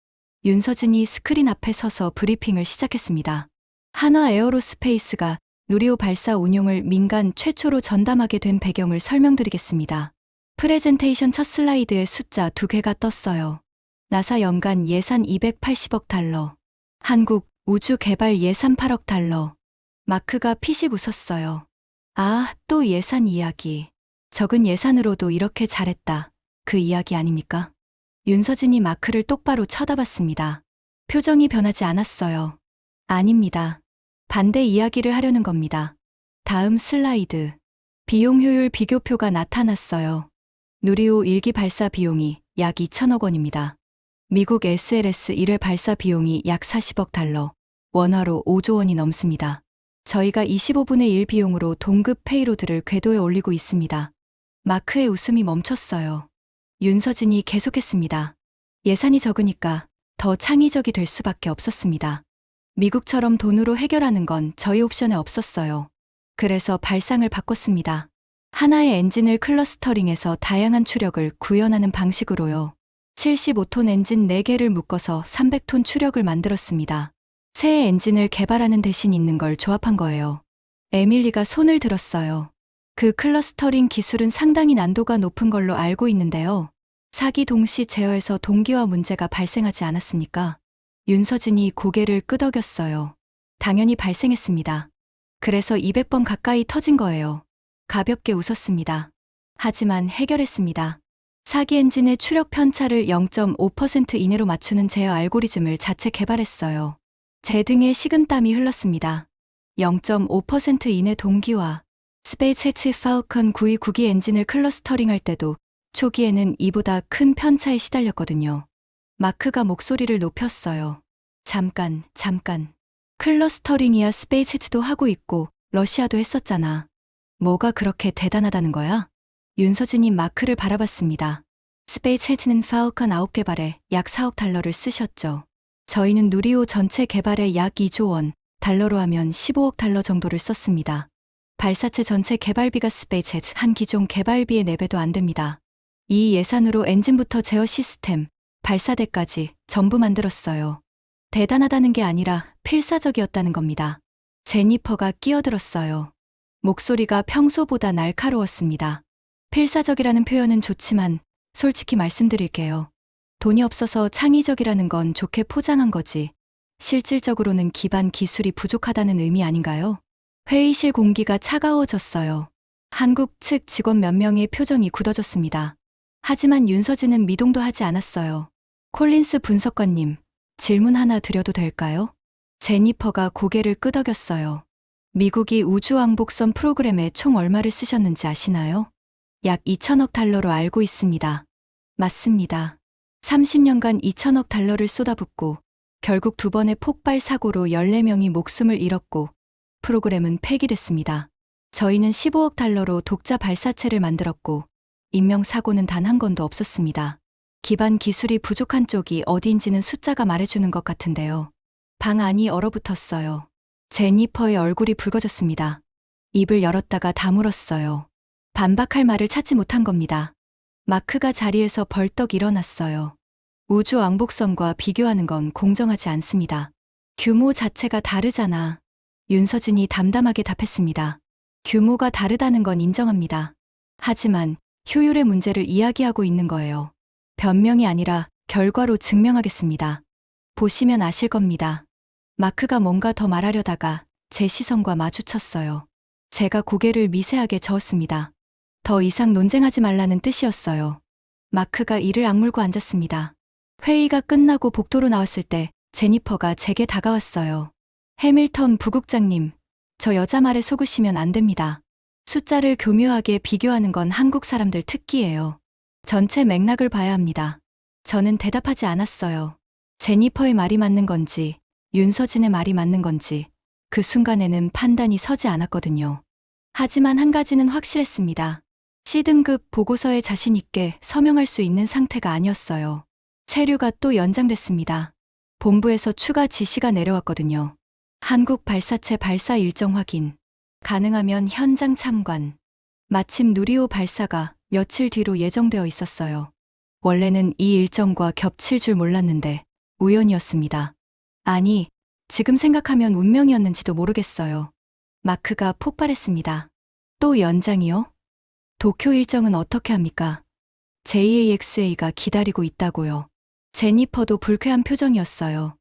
윤서진이 스크린 앞에 서서 브리핑을 시작했습니다. 한화 에어로스페이스가 누리호 발사 운용을 민간 최초로 전담하게 된 배경을 설명드리겠습니다. 프레젠테이션 첫 슬라이드에 숫자 2개가 떴어요. 나사 연간 예산 280억 달러. 한국 우주 개발 예산 8억 달러. 마크가 피식 웃었어요. 아, 또 예산 이야기. 적은 예산으로도 이렇게 잘했다. 그 이야기 아닙니까? 윤서진이 마크를 똑바로 쳐다봤습니다. 표정이 변하지 않았어요. 아닙니다. 반대 이야기를 하려는 겁니다. 다음 슬라이드. 비용 효율 비교표가 나타났어요. 누리호 1기 발사 비용이 약 2천억 원입니다. 미국 SLS 1회 발사 비용이 약 40억 달러, 원화로 5조 원이 넘습니다. 저희가 25분의 1 비용으로 동급 페이로드를 궤도에 올리고 있습니다. 마크의 웃음이 멈췄어요. 윤서진이 계속했습니다. 예산이 적으니까 더 창의적이 될 수밖에 없었습니다. 미국처럼 돈으로 해결하는 건 저희 옵션에 없었어요. 그래서 발상을 바꿨습니다. 하나의 엔진을 클러스터링해서 다양한 추력을 구현하는 방식으로요. 75톤 엔진 4개를 묶어서 300톤 추력을 만들었습니다. 새 엔진을 개발하는 대신 있는 걸 조합한 거예요. 에밀리가 손을 들었어요. 그 클러스터링 기술은 상당히 난도가 높은 걸로 알고 있는데요. 사기 동시 제어에서 동기화 문제가 발생하지 않았습니까? 윤서진이 고개를 끄덕였어요. 당연히 발생했습니다. 그래서 200번 가까이 터진 거예요. 가볍게 웃었습니다. 하지만 해결했습니다. 사기 엔진의 추력 편차를 0.5% 이내로 맞추는 제어 알고리즘을 자체 개발했어요. 제 등에 식은땀이 흘렀습니다. 0.5% 이내 동기화. 스페이스X 팔컨 929기 엔진을 클러스터링할 때도 초기에는 이보다 큰 편차에 시달렸거든요. 마크가 목소리를 높였어요. 잠깐. 클러스터링이야 스페이스X도 하고 있고 러시아도 했었잖아. 뭐가 그렇게 대단하다는 거야? 윤서진이 마크를 바라봤습니다. 스페이스X는 팔컨 9 개발에 약 4억 달러를 쓰셨죠. 저희는 누리호 전체 개발에 약 2조 원, 달러로 하면 15억 달러 정도를 썼습니다. 발사체 전체 개발비가 스페이스X 한 기종 개발비의 4배도 안 됩니다. 이 예산으로 엔진부터 제어 시스템, 발사대까지 전부 만들었어요. 대단하다는 게 아니라 필사적이었다는 겁니다. 제니퍼가 끼어들었어요. 목소리가 평소보다 날카로웠습니다. 필사적이라는 표현은 좋지만 솔직히 말씀드릴게요. 돈이 없어서 창의적이라는 건 좋게 포장한 거지. 실질적으로는 기반 기술이 부족하다는 의미 아닌가요? 회의실 공기가 차가워졌어요. 한국 측 직원 몇 명의 표정이 굳어졌습니다. 하지만 윤서진은 미동도 하지 않았어요. 콜린스 분석관님, 질문 하나 드려도 될까요? 제니퍼가 고개를 끄덕였어요. 미국이 우주왕복선 프로그램에 총 얼마를 쓰셨는지 아시나요? 약 2천억 달러로 알고 있습니다. 맞습니다. 30년간 2천억 달러를 쏟아붓고 결국 2번의 폭발 사고로 14명이 목숨을 잃었고 프로그램은 폐기됐습니다. 저희는 15억 달러로 독자 발사체를 만들었고 인명사고는 단 한 건도 없었습니다. 기반 기술이 부족한 쪽이 어디인지는 숫자가 말해주는 것 같은데요. 방 안이 얼어붙었어요. 제니퍼의 얼굴이 붉어졌습니다. 입을 열었다가 다물었어요. 반박할 말을 찾지 못한 겁니다. 마크가 자리에서 벌떡 일어났어요. 우주 왕복선과 비교하는 건 공정하지 않습니다. 규모 자체가 다르잖아. 윤서진이 담담하게 답했습니다. 규모가 다르다는 건 인정합니다. 하지만 효율의 문제를 이야기하고 있는 거예요. 변명이 아니라 결과로 증명하겠습니다. 보시면 아실 겁니다. 마크가 뭔가 더 말하려다가 제 시선과 마주쳤어요. 제가 고개를 미세하게 저었습니다. 더 이상 논쟁하지 말라는 뜻이었어요. 마크가 이를 악물고 앉았습니다. 회의가 끝나고 복도로 나왔을 때 제니퍼가 제게 다가왔어요. 해밀턴 부국장님, 저 여자 말에 속으시면 안 됩니다. 숫자를 교묘하게 비교하는 건 한국 사람들 특기예요. 전체 맥락을 봐야 합니다. 저는 대답하지 않았어요. 제니퍼의 말이 맞는 건지, 윤서진의 말이 맞는 건지, 그 순간에는 판단이 서지 않았거든요. 하지만 한 가지는 확실했습니다. C등급 보고서에 자신 있게 서명할 수 있는 상태가 아니었어요. 체류가 또 연장됐습니다. 본부에서 추가 지시가 내려왔거든요. 한국 발사체 발사 일정 확인, 가능하면 현장 참관. 마침 누리호 발사가 며칠 뒤로 예정되어 있었어요. 원래는 이 일정과 겹칠 줄 몰랐는데 우연이었습니다. 아니, 지금 생각하면 운명이었는지도 모르겠어요. 마크가 폭발했습니다. 또 연장이요? 도쿄 일정은 어떻게 합니까? JAXA가 기다리고 있다고요. 제니퍼도 불쾌한 표정이었어요.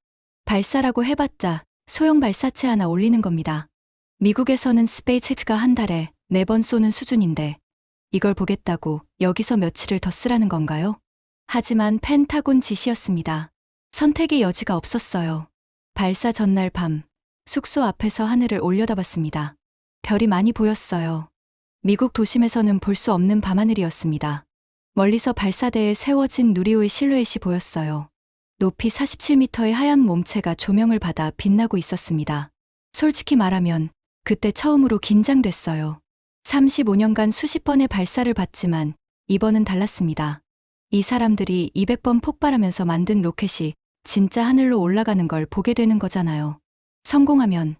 발사라고 해봤자 소형 발사체 하나 올리는 겁니다. 미국에서는 스페이스X가 한 달에 4번 쏘는 수준인데 이걸 보겠다고 여기서 며칠을 더 쓰라는 건가요? 하지만 펜타곤 지시였습니다. 선택의 여지가 없었어요. 발사 전날 밤, 숙소 앞에서 하늘을 올려다봤습니다. 별이 많이 보였어요. 미국 도심에서는 볼 수 없는 밤하늘이었습니다. 멀리서 발사대에 세워진 누리호의 실루엣이 보였어요. 높이 47m의 하얀 몸체가 조명을 받아 빛나고 있었습니다. 솔직히 말하면 그때 처음으로 긴장됐어요. 35년간 수십 번의 발사를 봤지만 이번은 달랐습니다. 이 사람들이 200번 폭발하면서 만든 로켓이 진짜 하늘로 올라가는 걸 보게 되는 거잖아요. 성공하면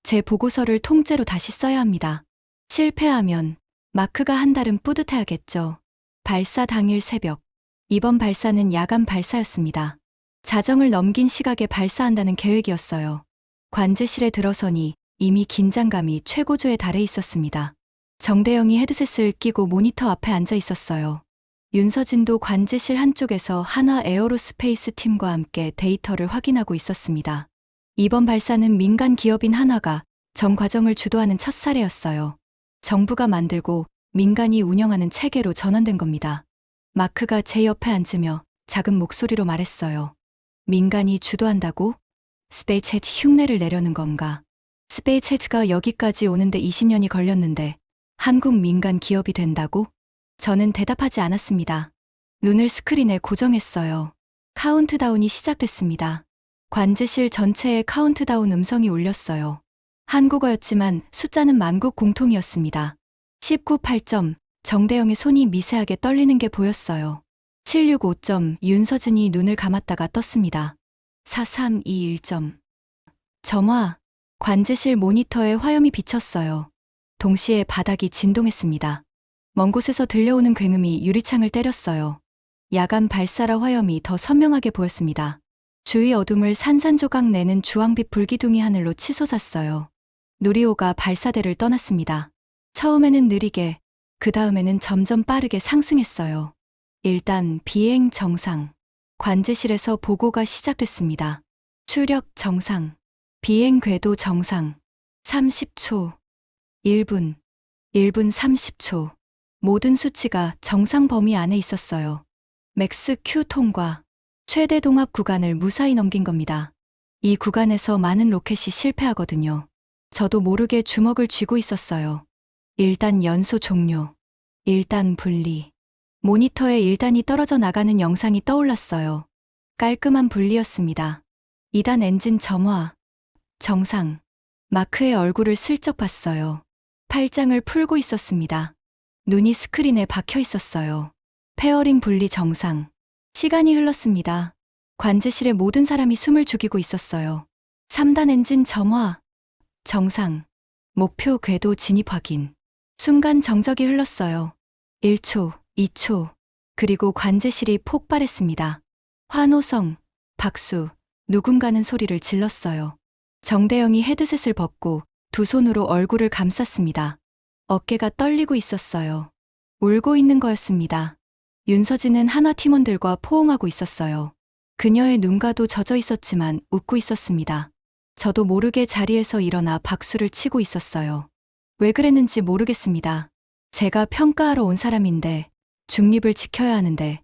제 보고서를 통째로 다시 써야 합니다. 실패하면 마크가 한 달은 뿌듯해야겠죠. 발사 당일 새벽, 이번 발사는 야간 발사였습니다. 자정을 넘긴 시각에 발사한다는 계획이었어요. 관제실에 들어서니 이미 긴장감이 최고조에 달해 있었습니다. 정대영이 헤드셋을 끼고 모니터 앞에 앉아 있었어요. 윤서진도 관제실 한쪽에서 한화 에어로스페이스 팀과 함께 데이터를 확인하고 있었습니다. 이번 발사는 민간 기업인 한화가 전 과정을 주도하는 첫 사례였어요. 정부가 만들고 민간이 운영하는 체계로 전환된 겁니다. 마크가 제 옆에 앉으며 작은 목소리로 말했어요. 민간이 주도한다고? 스페이스X 흉내를 내려는 건가? 스페이스X가 여기까지 오는데 20년이 걸렸는데 한국 민간 기업이 된다고? 저는 대답하지 않았습니다. 눈을 스크린에 고정했어요. 카운트다운이 시작됐습니다. 관제실 전체에 카운트다운 음성이 울렸어요. 한국어였지만 숫자는 만국 공통이었습니다. 19 8점, 정대영의 손이 미세하게 떨리는 게 보였어요. 765점. 윤서진이 눈을 감았다가 떴습니다. 4321점. 점화. 관제실 모니터에 화염이 비쳤어요. 동시에 바닥이 진동했습니다. 먼 곳에서 들려오는 굉음이 유리창을 때렸어요. 야간 발사라 화염이 더 선명하게 보였습니다. 주위 어둠을 산산조각 내는 주황빛 불기둥이 하늘로 치솟았어요. 누리호가 발사대를 떠났습니다. 처음에는 느리게, 그 다음에는 점점 빠르게 상승했어요. 일단 비행 정상. 관제실에서 보고가 시작됐습니다. 추력 정상. 비행 궤도 정상. 30초. 1분. 1분 30초. 모든 수치가 정상 범위 안에 있었어요. 맥스 Q 통과. 최대 동압 구간을 무사히 넘긴 겁니다. 이 구간에서 많은 로켓이 실패하거든요. 저도 모르게 주먹을 쥐고 있었어요. 1단 연소 종료. 1단 분리. 모니터에 1단이 떨어져 나가는 영상이 떠올랐어요. 깔끔한 분리였습니다. 2단 엔진 점화. 정상. 마크의 얼굴을 슬쩍 봤어요. 팔짱을 풀고 있었습니다. 눈이 스크린에 박혀 있었어요. 페어링 분리 정상. 시간이 흘렀습니다. 관제실의 모든 사람이 숨을 죽이고 있었어요. 3단 엔진 점화. 정상. 목표 궤도 진입 확인. 순간 정적이 흘렀어요. 1초, 2초. 그리고 관제실이 폭발했습니다. 환호성, 박수, 누군가는 소리를 질렀어요. 정대영이 헤드셋을 벗고 두 손으로 얼굴을 감쌌습니다. 어깨가 떨리고 있었어요. 울고 있는 거였습니다. 윤서진은 한화 팀원들과 포옹하고 있었어요. 그녀의 눈가도 젖어 있었지만 웃고 있었습니다. 저도 모르게 자리에서 일어나 박수를 치고 있었어요. 왜 그랬는지 모르겠습니다. 제가 평가하러 온 사람인데 중립을 지켜야 하는데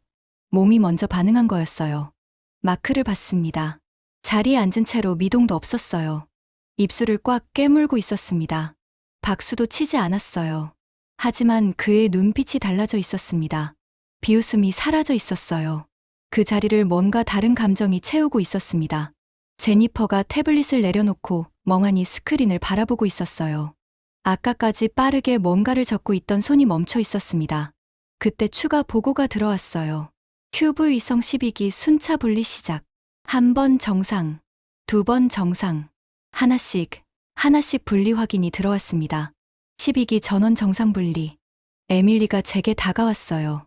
몸이 먼저 반응한 거였어요. 마크를 봤습니다. 자리에 앉은 채로 미동도 없었어요. 입술을 꽉 깨물고 있었습니다. 박수도 치지 않았어요. 하지만 그의 눈빛이 달라져 있었습니다. 비웃음이 사라져 있었어요. 그 자리를 뭔가 다른 감정이 채우고 있었습니다. 제니퍼가 태블릿을 내려놓고 멍하니 스크린을 바라보고 있었어요. 아까까지 빠르게 뭔가를 적고 있던 손이 멈춰 있었습니다. 그때 추가 보고가 들어왔어요. 큐브 위성 12기 순차 분리 시작. 1번 정상, 2번 정상, 하나씩 분리 확인이 들어왔습니다. 12기 전원 정상 분리. 에밀리가 제게 다가왔어요.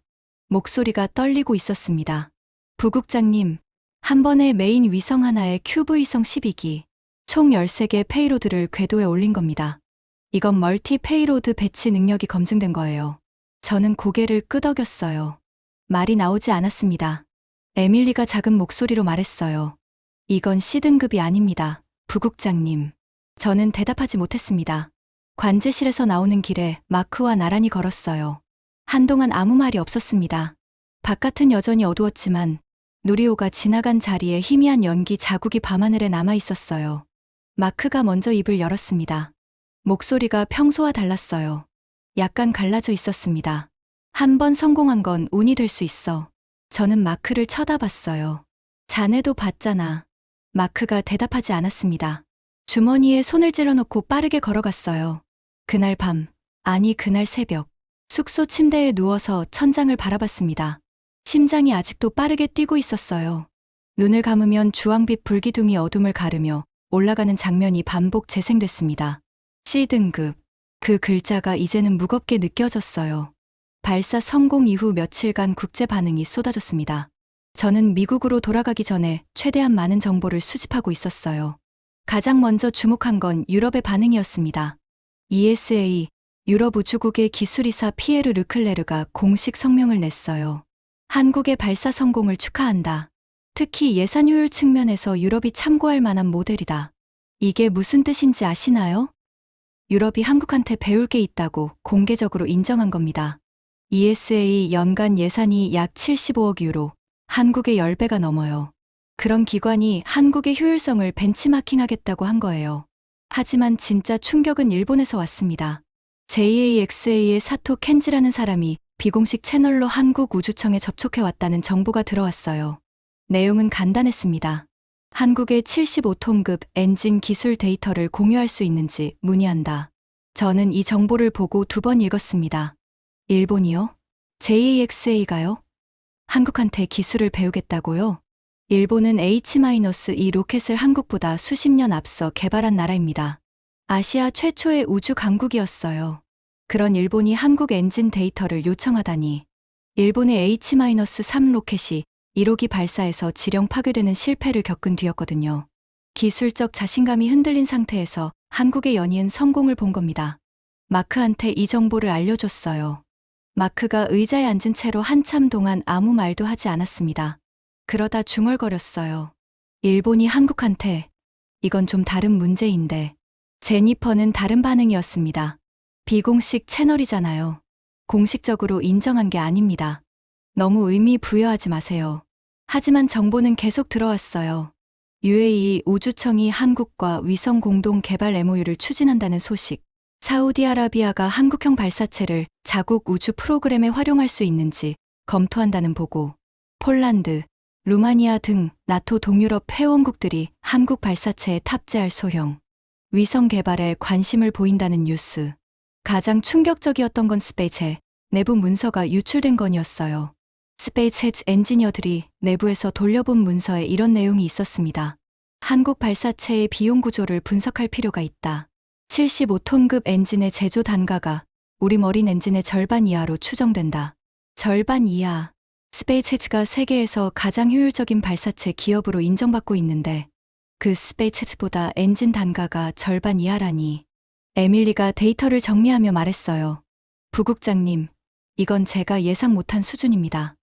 목소리가 떨리고 있었습니다. 부국장님, 한 번에 메인 위성 하나에 큐브 위성 12기, 총 13개 페이로드를 궤도에 올린 겁니다. 이건 멀티 페이로드 배치 능력이 검증된 거예요. 저는 고개를 끄덕였어요. 말이 나오지 않았습니다. 에밀리가 작은 목소리로 말했어요. 이건 C등급이 아닙니다, 부국장님. 저는 대답하지 못했습니다. 관제실에서 나오는 길에 마크와 나란히 걸었어요. 한동안 아무 말이 없었습니다. 바깥은 여전히 어두웠지만 누리호가 지나간 자리에 희미한 연기 자국이 밤하늘에 남아 있었어요. 마크가 먼저 입을 열었습니다. 목소리가 평소와 달랐어요. 약간 갈라져 있었습니다. 한 번 성공한 건 운이 될 수 있어. 저는 마크를 쳐다봤어요. 자네도 봤잖아. 마크가 대답하지 않았습니다. 주머니에 손을 찔러넣고 빠르게 걸어갔어요. 그날 밤, 아니 그날 새벽, 숙소 침대에 누워서 천장을 바라봤습니다. 심장이 아직도 빠르게 뛰고 있었어요. 눈을 감으면 주황빛 불기둥이 어둠을 가르며 올라가는 장면이 반복 재생됐습니다. C등급. 그 글자가 이제는 무겁게 느껴졌어요. 발사 성공 이후 며칠간 국제 반응이 쏟아졌습니다. 저는 미국으로 돌아가기 전에 최대한 많은 정보를 수집하고 있었어요. 가장 먼저 주목한 건 유럽의 반응이었습니다. ESA, 유럽 우주국의 기술이사 피에르 르클레르가 공식 성명을 냈어요. 한국의 발사 성공을 축하한다. 특히 예산 효율 측면에서 유럽이 참고할 만한 모델이다. 이게 무슨 뜻인지 아시나요? 유럽이 한국한테 배울 게 있다고 공개적으로 인정한 겁니다. ESA 연간 예산이 약 75억 유로, 한국의 10배가 넘어요. 그런 기관이 한국의 효율성을 벤치마킹하겠다고 한 거예요. 하지만 진짜 충격은 일본에서 왔습니다. JAXA의 사토 켄지라는 사람이 비공식 채널로 한국 우주청에 접촉해 왔다는 정보가 들어왔어요. 내용은 간단했습니다. 한국의 75톤급 엔진 기술 데이터를 공유할 수 있는지 문의한다. 저는 이 정보를 보고 2번 읽었습니다. 일본이요? JAXA가요? 한국한테 기술을 배우겠다고요? 일본은 H-2 로켓을 한국보다 수십 년 앞서 개발한 나라입니다. 아시아 최초의 우주 강국이었어요. 그런 일본이 한국 엔진 데이터를 요청하다니. 일본의 H-3 로켓이 1호기 발사에서 지령 파괴되는 실패를 겪은 뒤였거든요. 기술적 자신감이 흔들린 상태에서 한국의 연이은 성공을 본 겁니다. 마크한테 이 정보를 알려줬어요. 마크가 의자에 앉은 채로 한참 동안 아무 말도 하지 않았습니다. 그러다 중얼거렸어요. 일본이 한국한테 이건 좀 다른 문제인데. 제니퍼는 다른 반응이었습니다. 비공식 채널이잖아요. 공식적으로 인정한 게 아닙니다. 너무 의미 부여하지 마세요. 하지만 정보는 계속 들어왔어요. UAE 우주청이 한국과 위성 공동 개발 MOU를 추진한다는 소식. 사우디아라비아가 한국형 발사체를 자국 우주 프로그램에 활용할 수 있는지 검토한다는 보고. 폴란드, 루마니아 등 나토 동유럽 회원국들이 한국 발사체에 탑재할 소형 위성 개발에 관심을 보인다는 뉴스. 가장 충격적이었던 건 스페이체 내부 문서가 유출된 건이었어요. 스페이체 엔지니어들이 내부에서 돌려본 문서에 이런 내용이 있었습니다. 한국 발사체의 비용 구조를 분석할 필요가 있다. 75톤급 엔진의 제조 단가가 우리 머린 엔진의 절반 이하로 추정된다. 절반 이하. 스페이스X가 세계에서 가장 효율적인 발사체 기업으로 인정받고 있는데 그 스페이스X보다 엔진 단가가 절반 이하라니. 에밀리가 데이터를 정리하며 말했어요. 부국장님, 이건 제가 예상 못한 수준입니다.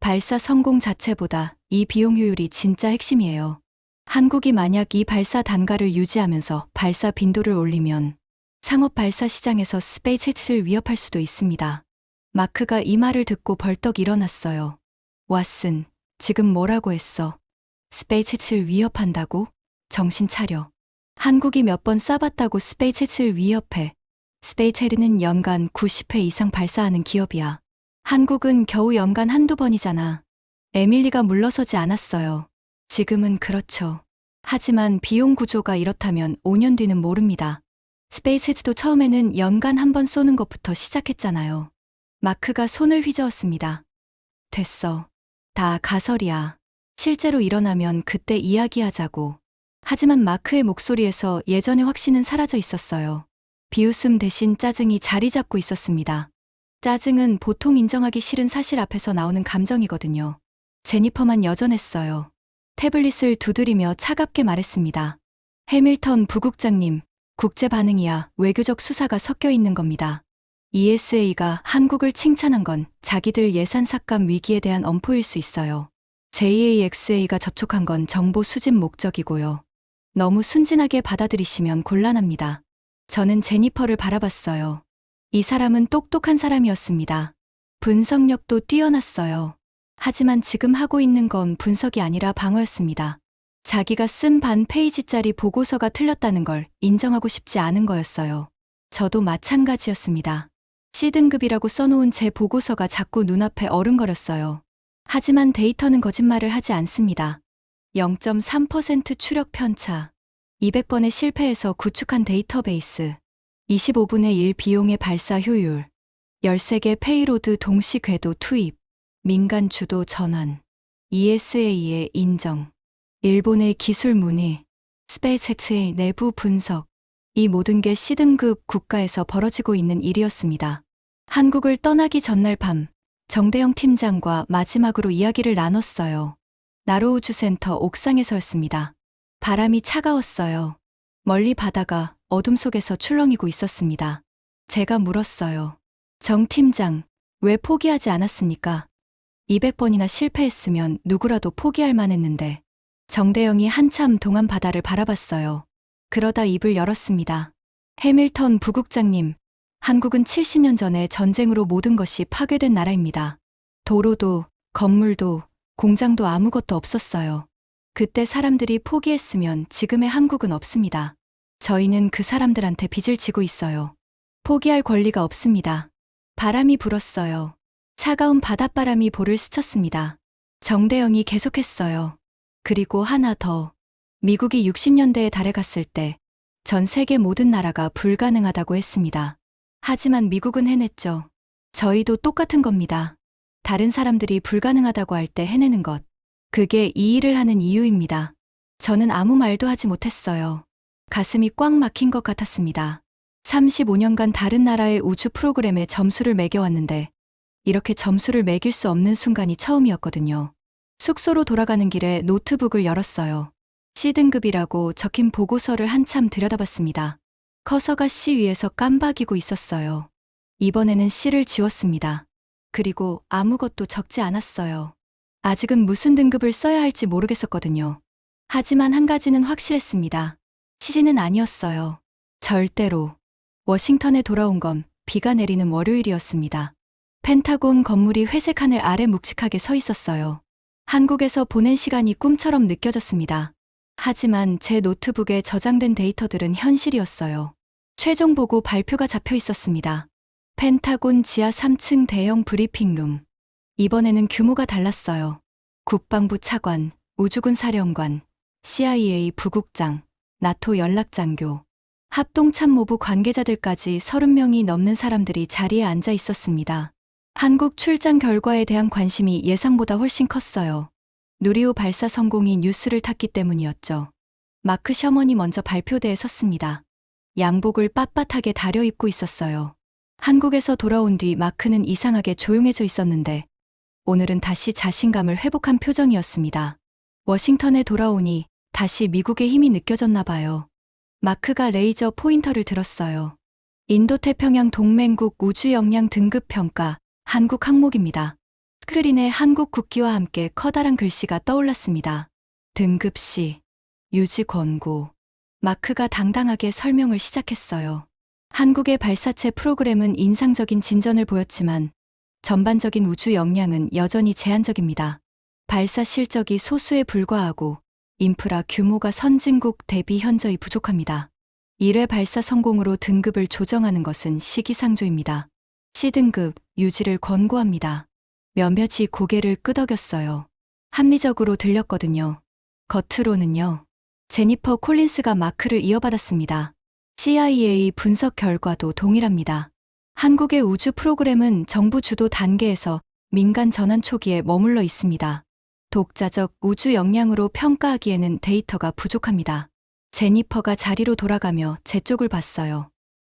발사 성공 자체보다 이 비용 효율이 진짜 핵심이에요. 한국이 만약 이 발사 단가를 유지하면서 발사 빈도를 올리면 상업 발사 시장에서 스페이스X를 위협할 수도 있습니다. 마크가 이 말을 듣고 벌떡 일어났어요. 왓슨, 지금 뭐라고 했어? 스페이스X를 위협한다고? 정신 차려. 한국이 몇 번 쏴봤다고 스페이스X를 위협해. 스페이스X는 연간 90회 이상 발사하는 기업이야. 한국은 겨우 연간 한두 번이잖아. 에밀리가 물러서지 않았어요. 지금은 그렇죠. 하지만 비용 구조가 이렇다면 5년 뒤는 모릅니다. 스페이스X도 처음에는 연간 한 번 쏘는 것부터 시작했잖아요. 마크가 손을 휘저었습니다. 됐어. 다 가설이야. 실제로 일어나면 그때 이야기하자고. 하지만 마크의 목소리에서 예전의 확신은 사라져 있었어요. 비웃음 대신 짜증이 자리 잡고 있었습니다. 짜증은 보통 인정하기 싫은 사실 앞에서 나오는 감정이거든요. 제니퍼만 여전했어요. 태블릿을 두드리며 차갑게 말했습니다. 해밀턴 부국장님, 국제 반응이야 외교적 수사가 섞여 있는 겁니다. ESA가 한국을 칭찬한 건 자기들 예산 삭감 위기에 대한 엄포일 수 있어요. JAXA가 접촉한 건 정보 수집 목적이고요. 너무 순진하게 받아들이시면 곤란합니다. 저는 제니퍼를 바라봤어요. 이 사람은 똑똑한 사람이었습니다. 분석력도 뛰어났어요. 하지만 지금 하고 있는 건 분석이 아니라 방어였습니다. 자기가 쓴 반 페이지짜리 보고서가 틀렸다는 걸 인정하고 싶지 않은 거였어요. 저도 마찬가지였습니다. C등급이라고 써놓은 제 보고서가 자꾸 눈앞에 어른거렸어요. 하지만 데이터는 거짓말을 하지 않습니다. 0.3% 추력 편차, 200번의 실패에서 구축한 데이터베이스, 25분의 1 비용의 발사 효율, 13개 페이로드 동시 궤도 투입, 민간 주도 전환, ESA의 인정, 일본의 기술 문의, 스페이스X의 내부 분석, 이 모든 게 C등급 국가에서 벌어지고 있는 일이었습니다. 한국을 떠나기 전날 밤, 정대영 팀장과 마지막으로 이야기를 나눴어요. 나로우주센터 옥상에서였습니다. 바람이 차가웠어요. 멀리 바다가 어둠 속에서 출렁이고 있었습니다. 제가 물었어요. 정 팀장, 왜 포기하지 않았습니까? 200번이나 실패했으면 누구라도 포기할 만했는데. 정대영이 한참 동안 바다를 바라봤어요. 그러다 입을 열었습니다. 해밀턴 부국장님, 한국은 70년 전에 전쟁으로 모든 것이 파괴된 나라입니다. 도로도, 건물도, 공장도 아무것도 없었어요. 그때 사람들이 포기했으면 지금의 한국은 없습니다. 저희는 그 사람들한테 빚을 지고 있어요. 포기할 권리가 없습니다. 바람이 불었어요. 차가운 바닷바람이 볼을 스쳤습니다. 정대영이 계속했어요. 그리고 하나 더. 미국이 60년대에 달에 갔을 때 전 세계 모든 나라가 불가능하다고 했습니다. 하지만 미국은 해냈죠. 저희도 똑같은 겁니다. 다른 사람들이 불가능하다고 할 때 해내는 것. 그게 이 일을 하는 이유입니다. 저는 아무 말도 하지 못했어요. 가슴이 꽉 막힌 것 같았습니다. 35년간 다른 나라의 우주 프로그램에 점수를 매겨왔는데 이렇게 점수를 매길 수 없는 순간이 처음이었거든요. 숙소로 돌아가는 길에 노트북을 열었어요. C등급이라고 적힌 보고서를 한참 들여다봤습니다. 커서가 C 위에서 깜박이고 있었어요. 이번에는 C를 지웠습니다. 그리고 아무것도 적지 않았어요. 아직은 무슨 등급을 써야 할지 모르겠었거든요. 하지만 한 가지는 확실했습니다. C는 아니었어요. 절대로. 워싱턴에 돌아온 건 비가 내리는 월요일이었습니다. 펜타곤 건물이 회색 하늘 아래 묵직하게 서 있었어요. 한국에서 보낸 시간이 꿈처럼 느껴졌습니다. 하지만 제 노트북에 저장된 데이터들은 현실이었어요. 최종 보고 발표가 잡혀 있었습니다. 펜타곤 지하 3층 대형 브리핑룸. 이번에는 규모가 달랐어요. 국방부 차관, 우주군 사령관, CIA 부국장, 나토 연락장교, 합동참모부 관계자들까지 30명이 넘는 사람들이 자리에 앉아 있었습니다. 한국 출장 결과에 대한 관심이 예상보다 훨씬 컸어요. 누리호 발사 성공이 뉴스를 탔기 때문이었죠. 마크 셔먼이 먼저 발표대에 섰습니다. 양복을 빳빳하게 다려입고 있었어요. 한국에서 돌아온 뒤 마크는 이상하게 조용해져 있었는데 오늘은 다시 자신감을 회복한 표정이었습니다. 워싱턴에 돌아오니 다시 미국의 힘이 느껴졌나 봐요. 마크가 레이저 포인터를 들었어요. 인도태평양 동맹국 우주역량 등급 평가, 한국 항목입니다. 스크린에 한국 국기와 함께 커다란 글씨가 떠올랐습니다. 등급 C, 유지 권고. 마크가 당당하게 설명을 시작했어요. 한국의 발사체 프로그램은 인상적인 진전을 보였지만 전반적인 우주 역량은 여전히 제한적입니다. 발사 실적이 소수에 불과하고 인프라 규모가 선진국 대비 현저히 부족합니다. 1회 발사 성공으로 등급을 조정하는 것은 시기상조입니다. C등급 유지를 권고합니다. 몇몇이 고개를 끄덕였어요. 합리적으로 들렸거든요. 겉으로는요. 제니퍼 콜린스가 마크를 이어받았습니다. CIA 분석 결과도 동일합니다. 한국의 우주 프로그램은 정부 주도 단계에서 민간 전환 초기에 머물러 있습니다. 독자적 우주 역량으로 평가하기에는 데이터가 부족합니다. 제니퍼가 자리로 돌아가며 제 쪽을 봤어요.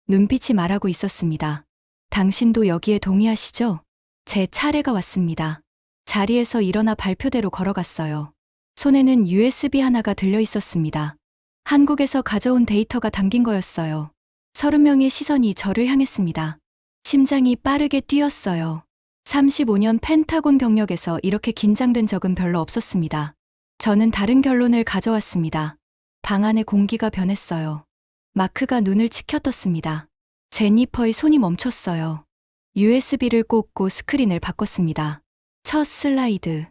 눈빛이 말하고 있었습니다. 당신도 여기에 동의하시죠? 제 차례가 왔습니다. 자리에서 일어나 발표대로 걸어갔어요. 손에는 USB 하나가 들려 있었습니다. 한국에서 가져온 데이터가 담긴 거였어요. 30명의 시선이 저를 향했습니다. 심장이 빠르게 뛰었어요. 35년 펜타곤 경력에서 이렇게 긴장된 적은 별로 없었습니다. 저는 다른 결론을 가져왔습니다. 방 안의 공기가 변했어요. 마크가 눈을 치켜떴습니다. 제니퍼의 손이 멈췄어요. USB를 꽂고 스크린을 바꿨습니다. 첫 슬라이드.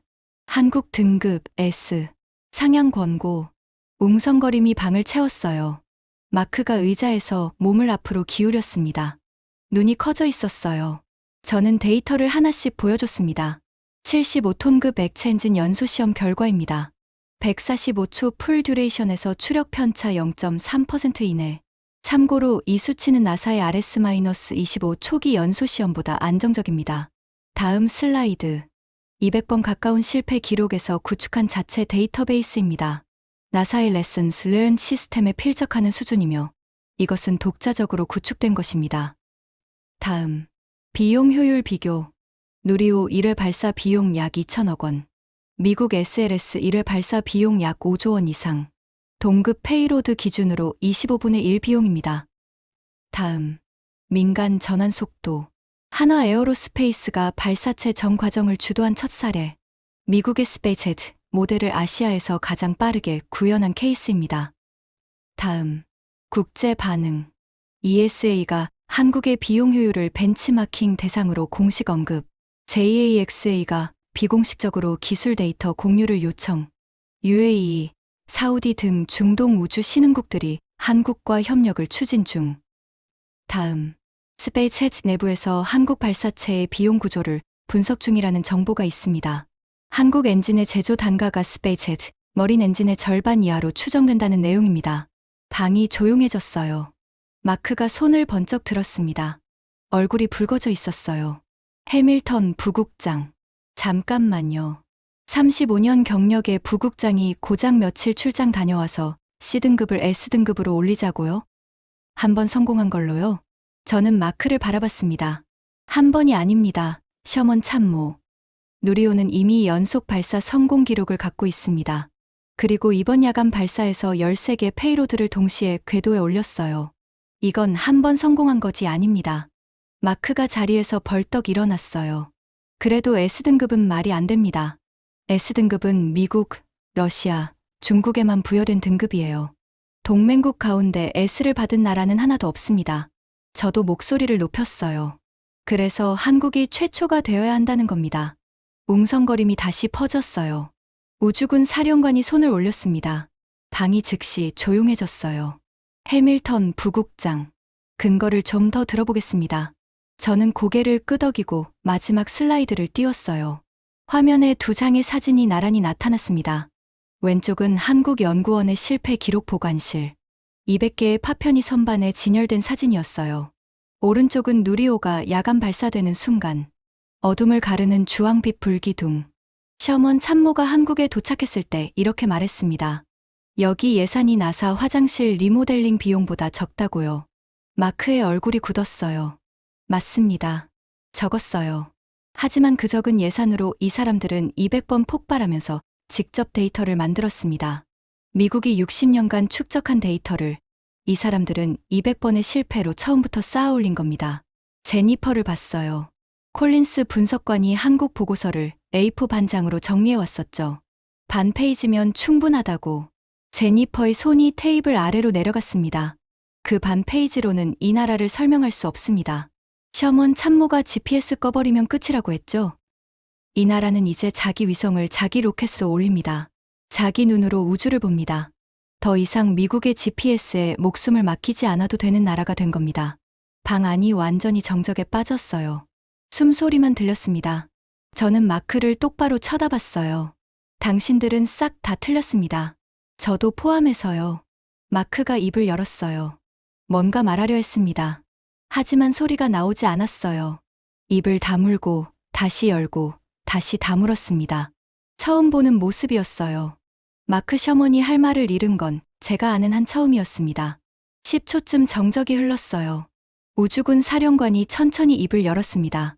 한국 등급 S. 상향 권고. 웅성거림이 방을 채웠어요. 마크가 의자에서 몸을 앞으로 기울였습니다. 눈이 커져 있었어요. 저는 데이터를 하나씩 보여줬습니다. 75톤급 액체 엔진 연소 시험 결과입니다. 145초 풀 듀레이션에서 추력 편차 0.3% 이내. 참고로 이 수치는 나사의 RS-25 초기 연소 시험보다 안정적입니다. 다음 슬라이드. 200번 가까운 실패 기록에서 구축한 자체 데이터베이스입니다. 나사의 레슨스 learn 시스템에 필적하는 수준이며 이것은 독자적으로 구축된 것입니다. 다음. 비용 효율 비교. 누리호 1회 발사 비용 약 2천억 원. 미국 SLS 1회 발사 비용 약 5조 원 이상. 동급 페이로드 기준으로 25분의 1 비용입니다. 다음. 민간 전환 속도. 한화 에어로스페이스가 발사체 전 과정을 주도한 첫 사례. 미국의 스페이스제트 모델을 아시아에서 가장 빠르게 구현한 케이스입니다. 다음. 국제 반응. ESA가 한국의 비용 효율을 벤치마킹 대상으로 공식 언급. JAXA가 비공식적으로 기술 데이터 공유를 요청. UAE, 사우디 등 중동 우주 신흥국들이 한국과 협력을 추진 중. 다음. 스페이스제트 내부에서 한국 발사체의 비용 구조를 분석 중이라는 정보가 있습니다. 한국 엔진의 제조 단가가 스페이스제트, 머린 엔진의 절반 이하로 추정된다는 내용입니다. 방이 조용해졌어요. 마크가 손을 번쩍 들었습니다. 얼굴이 붉어져 있었어요. 해밀턴 부국장. 잠깐만요. 35년 경력의 부국장이 고작 며칠 출장 다녀와서 C등급을 S등급으로 올리자고요? 한 번 성공한 걸로요? 저는 마크를 바라봤습니다. 한 번이 아닙니다. 셔먼 참모. 누리호는 이미 연속 발사 성공 기록을 갖고 있습니다. 그리고 이번 야간 발사에서 13개 페이로드를 동시에 궤도에 올렸어요. 이건 한 번 성공한 것이 아닙니다. 마크가 자리에서 벌떡 일어났어요. 그래도 S등급은 말이 안 됩니다. S등급은 미국, 러시아, 중국에만 부여된 등급이에요. 동맹국 가운데 S를 받은 나라는 하나도 없습니다. 저도 목소리를 높였어요. 그래서 한국이 최초가 되어야 한다는 겁니다. 웅성거림이 다시 퍼졌어요. 우주군 사령관이 손을 올렸습니다. 방이 즉시 조용해졌어요. 해밀턴 부국장, 근거를 좀 더 들어보겠습니다. 저는 고개를 끄덕이고 마지막 슬라이드를 띄웠어요. 화면에 두 장의 사진이 나란히 나타났습니다. 왼쪽은 한국연구원의 실패 기록 보관실. 200개의 파편이 선반에 진열된 사진이었어요. 오른쪽은 누리호가 야간 발사되는 순간. 어둠을 가르는 주황빛 불기둥. 셔먼 참모가 한국에 도착했을 때 이렇게 말했습니다. 여기 예산이 나사 화장실 리모델링 비용보다 적다고요. 마크의 얼굴이 굳었어요. 맞습니다. 적었어요. 하지만 그 적은 예산으로 이 사람들은 200번 폭발하면서 직접 데이터를 만들었습니다. 미국이 60년간 축적한 데이터를 이 사람들은 200번의 실패로 처음부터 쌓아 올린 겁니다. 제니퍼를 봤어요. 콜린스 분석관이 한국 보고서를 A4 반장으로 정리해 왔었죠. 반 페이지면 충분하다고. 제니퍼의 손이 테이블 아래로 내려갔습니다. 그 반 페이지로는 이 나라를 설명할 수 없습니다. 셔먼 참모가 GPS 꺼버리면 끝이라고 했죠. 이 나라는 이제 자기 위성을 자기 로켓으로 올립니다. 자기 눈으로 우주를 봅니다. 더 이상 미국의 GPS에 목숨을 맡기지 않아도 되는 나라가 된 겁니다. 방 안이 완전히 정적에 빠졌어요. 숨소리만 들렸습니다. 저는 마크를 똑바로 쳐다봤어요. 당신들은 싹 다 틀렸습니다. 저도 포함해서요. 마크가 입을 열었어요. 뭔가 말하려 했습니다. 하지만 소리가 나오지 않았어요. 입을 다물고 다시 열고 다시 다물었습니다. 처음 보는 모습이었어요. 마크 셔먼이 할 말을 잃은 건 제가 아는 한 처음이었습니다. 10초쯤 정적이 흘렀어요. 우주군 사령관이 천천히 입을 열었습니다.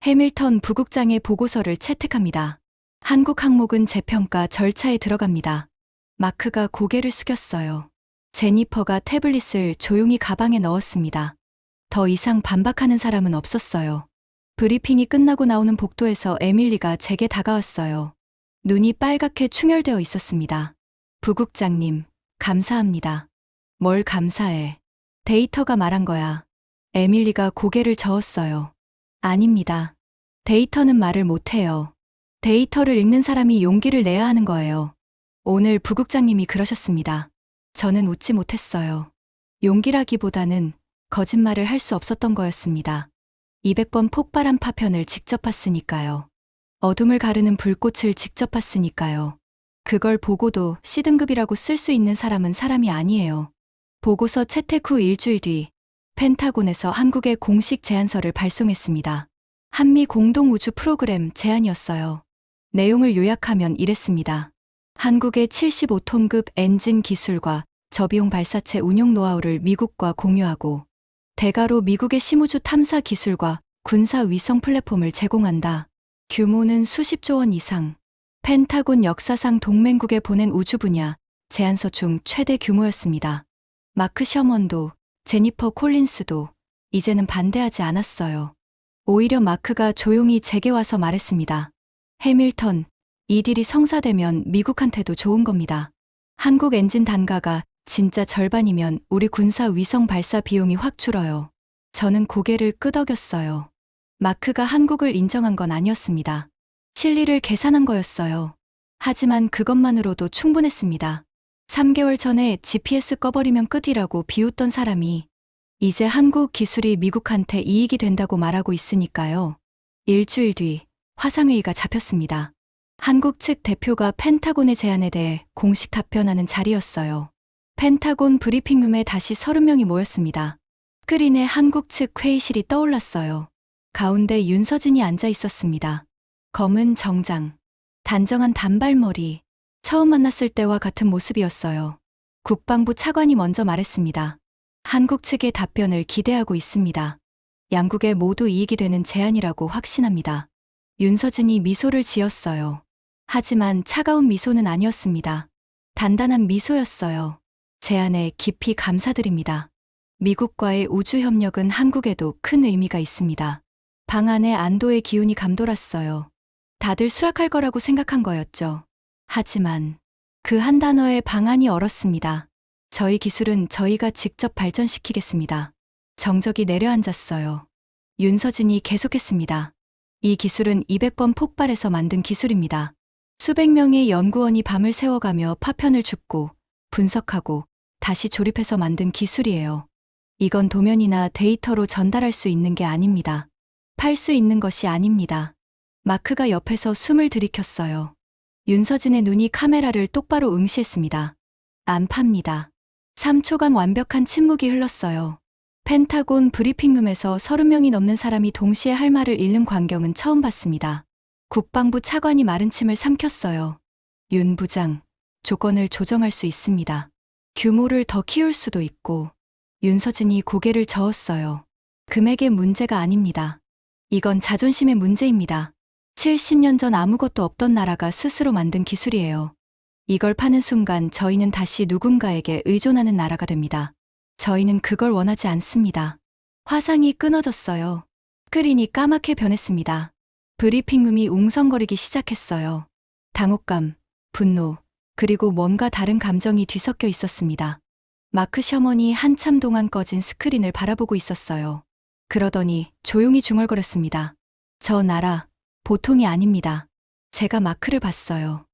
해밀턴 부국장의 보고서를 채택합니다. 한국 항목은 재평가 절차에 들어갑니다. 마크가 고개를 숙였어요. 제니퍼가 태블릿을 조용히 가방에 넣었습니다. 더 이상 반박하는 사람은 없었어요. 브리핑이 끝나고 나오는 복도에서 에밀리가 제게 다가왔어요. 눈이 빨갛게 충혈되어 있었습니다. 부국장님, 감사합니다. 뭘 감사해. 데이터가 말한 거야. 에밀리가 고개를 저었어요. 아닙니다. 데이터는 말을 못해요. 데이터를 읽는 사람이 용기를 내야 하는 거예요. 오늘 부국장님이 그러셨습니다. 저는 웃지 못했어요. 용기라기보다는 거짓말을 할 수 없었던 거였습니다. 200번 폭발한 파편을 직접 봤으니까요. 어둠을 가르는 불꽃을 직접 봤으니까요. 그걸 보고도 C등급이라고 쓸 수 있는 사람은 사람이 아니에요. 보고서 채택 후 일주일 뒤 펜타곤에서 한국에 공식 제안서를 발송했습니다. 한미 공동우주 프로그램 제안이었어요. 내용을 요약하면 이랬습니다. 한국의 75톤급 엔진 기술과 저비용 발사체 운용 노하우를 미국과 공유하고 대가로 미국의 심우주 탐사 기술과 군사 위성 플랫폼을 제공한다. 규모는 수십조 원 이상. 펜타곤 역사상 동맹국에 보낸 우주 분야 제안서 중 최대 규모였습니다. 마크 셔먼도 제니퍼 콜린스도 이제는 반대하지 않았어요. 오히려 마크가 조용히 제게 와서 말했습니다. 해밀턴, 이 딜이 성사되면 미국한테도 좋은 겁니다. 한국 엔진 단가가 진짜 절반이면 우리 군사 위성 발사 비용이 확 줄어요. 저는 고개를 끄덕였어요. 마크가 한국을 인정한 건 아니었습니다. 실리를 계산한 거였어요. 하지만 그것만으로도 충분했습니다. 3개월 전에 GPS 꺼버리면 끝이라고 비웃던 사람이 이제 한국 기술이 미국한테 이익이 된다고 말하고 있으니까요. 일주일 뒤 화상회의가 잡혔습니다. 한국 측 대표가 펜타곤의 제안에 대해 공식 답변하는 자리였어요. 펜타곤 브리핑룸에 다시 30명이 모였습니다. 스크린에 한국 측 회의실이 떠올랐어요. 가운데 윤서진이 앉아 있었습니다. 검은 정장, 단정한 단발머리. 처음 만났을 때와 같은 모습이었어요. 국방부 차관이 먼저 말했습니다. 한국 측의 답변을 기대하고 있습니다. 양국에 모두 이익이 되는 제안이라고 확신합니다. 윤서진이 미소를 지었어요. 하지만 차가운 미소는 아니었습니다. 단단한 미소였어요. 제안에 깊이 감사드립니다. 미국과의 우주협력은 한국에도 큰 의미가 있습니다. 방 안에 안도의 기운이 감돌았어요. 다들 수락할 거라고 생각한 거였죠. 하지만 그 한 단어에 방안이 얼었습니다. 저희 기술은 저희가 직접 발전시키겠습니다. 정적이 내려앉았어요. 윤서진이 계속했습니다. 이 기술은 200번 폭발해서 만든 기술입니다. 수백 명의 연구원이 밤을 새워가며 파편을 줍고 분석하고 다시 조립해서 만든 기술이에요. 이건 도면이나 데이터로 전달할 수 있는 게 아닙니다. 팔 수 있는 것이 아닙니다. 마크가 옆에서 숨을 들이켰어요. 윤서진의 눈이 카메라를 똑바로 응시했습니다. 안 팝니다. 3초간 완벽한 침묵이 흘렀어요. 펜타곤 브리핑룸에서 30명이 넘는 사람이 동시에 할 말을 잃는 광경은 처음 봤습니다. 국방부 차관이 마른 침을 삼켰어요. 윤 부장, 조건을 조정할 수 있습니다. 규모를 더 키울 수도 있고. 윤서진이 고개를 저었어요. 금액의 문제가 아닙니다. 이건 자존심의 문제입니다. 70년 전 아무것도 없던 나라가 스스로 만든 기술이에요. 이걸 파는 순간 저희는 다시 누군가에게 의존하는 나라가 됩니다. 저희는 그걸 원하지 않습니다. 화상이 끊어졌어요. 스크린이 까맣게 변했습니다. 브리핑룸이 웅성거리기 시작했어요. 당혹감, 분노, 그리고 뭔가 다른 감정이 뒤섞여 있었습니다. 마크 셔먼이 한참 동안 꺼진 스크린을 바라보고 있었어요. 그러더니 조용히 중얼거렸습니다. 저 나라, 보통이 아닙니다. 제가 마크를 봤어요.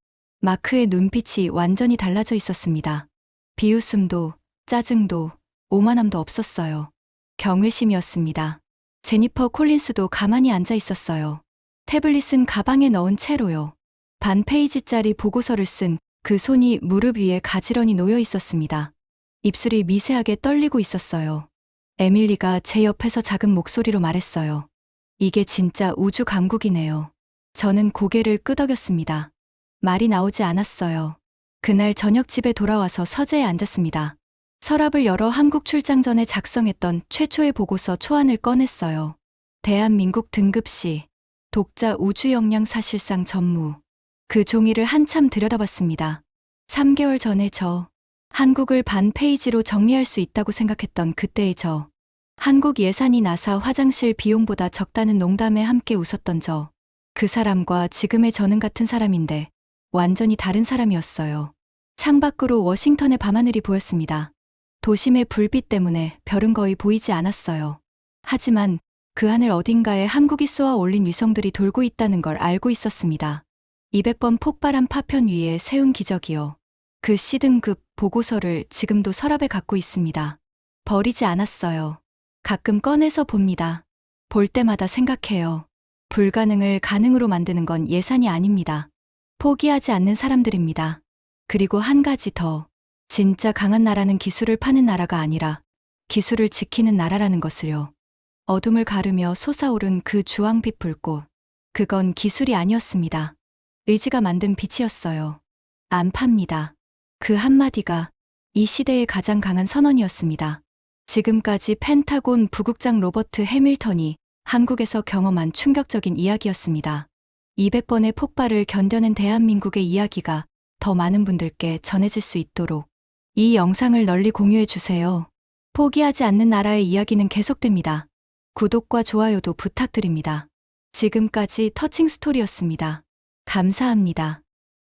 마크의 눈빛이 완전히 달라져 있었습니다. 비웃음도, 짜증도, 오만함도 없었어요. 경외심이었습니다. 제니퍼 콜린스도 가만히 앉아 있었어요. 태블릿은 가방에 넣은 채로요. 반 페이지짜리 보고서를 쓴 그 손이 무릎 위에 가지런히 놓여 있었습니다. 입술이 미세하게 떨리고 있었어요. 에밀리가 제 옆에서 작은 목소리로 말했어요. 이게 진짜 우주 강국이네요. 저는 고개를 끄덕였습니다. 말이 나오지 않았어요. 그날 저녁 집에 돌아와서 서재에 앉았습니다. 서랍을 열어 한국 출장 전에 작성했던 최초의 보고서 초안을 꺼냈어요. 대한민국 등급시, 독자 우주 역량 사실상 전무. 그 종이를 한참 들여다봤습니다. 3개월 전에 한국을 반 페이지로 정리할 수 있다고 생각했던 그때의 한국 예산이 나사 화장실 비용보다 적다는 농담에 함께 웃었던 그 사람과 지금의 저는 같은 사람인데 완전히 다른 사람이었어요. 창밖으로 워싱턴의 밤하늘이 보였습니다. 도심의 불빛 때문에 별은 거의 보이지 않았어요. 하지만 그 하늘 어딘가에 한국이 쏘아 올린 위성들이 돌고 있다는 걸 알고 있었습니다. 200번 폭발한 파편 위에 세운 기적이요. 그 C등급 보고서를 지금도 서랍에 갖고 있습니다. 버리지 않았어요. 가끔 꺼내서 봅니다. 볼 때마다 생각해요. 불가능을 가능으로 만드는 건 예산이 아닙니다. 포기하지 않는 사람들입니다. 그리고 한 가지 더. 진짜 강한 나라는 기술을 파는 나라가 아니라 기술을 지키는 나라라는 것을요. 어둠을 가르며 솟아오른 그 주황빛 불꽃. 그건 기술이 아니었습니다. 의지가 만든 빛이었어요. 안 팝니다. 그 한마디가 이 시대의 가장 강한 선언이었습니다. 지금까지 펜타곤 부국장 로버트 해밀턴이 한국에서 경험한 충격적인 이야기였습니다. 200번의 폭발을 견뎌낸 대한민국의 이야기가 더 많은 분들께 전해질 수 있도록 이 영상을 널리 공유해 주세요. 포기하지 않는 나라의 이야기는 계속됩니다. 구독과 좋아요도 부탁드립니다. 지금까지 터칭 스토리였습니다. 감사합니다.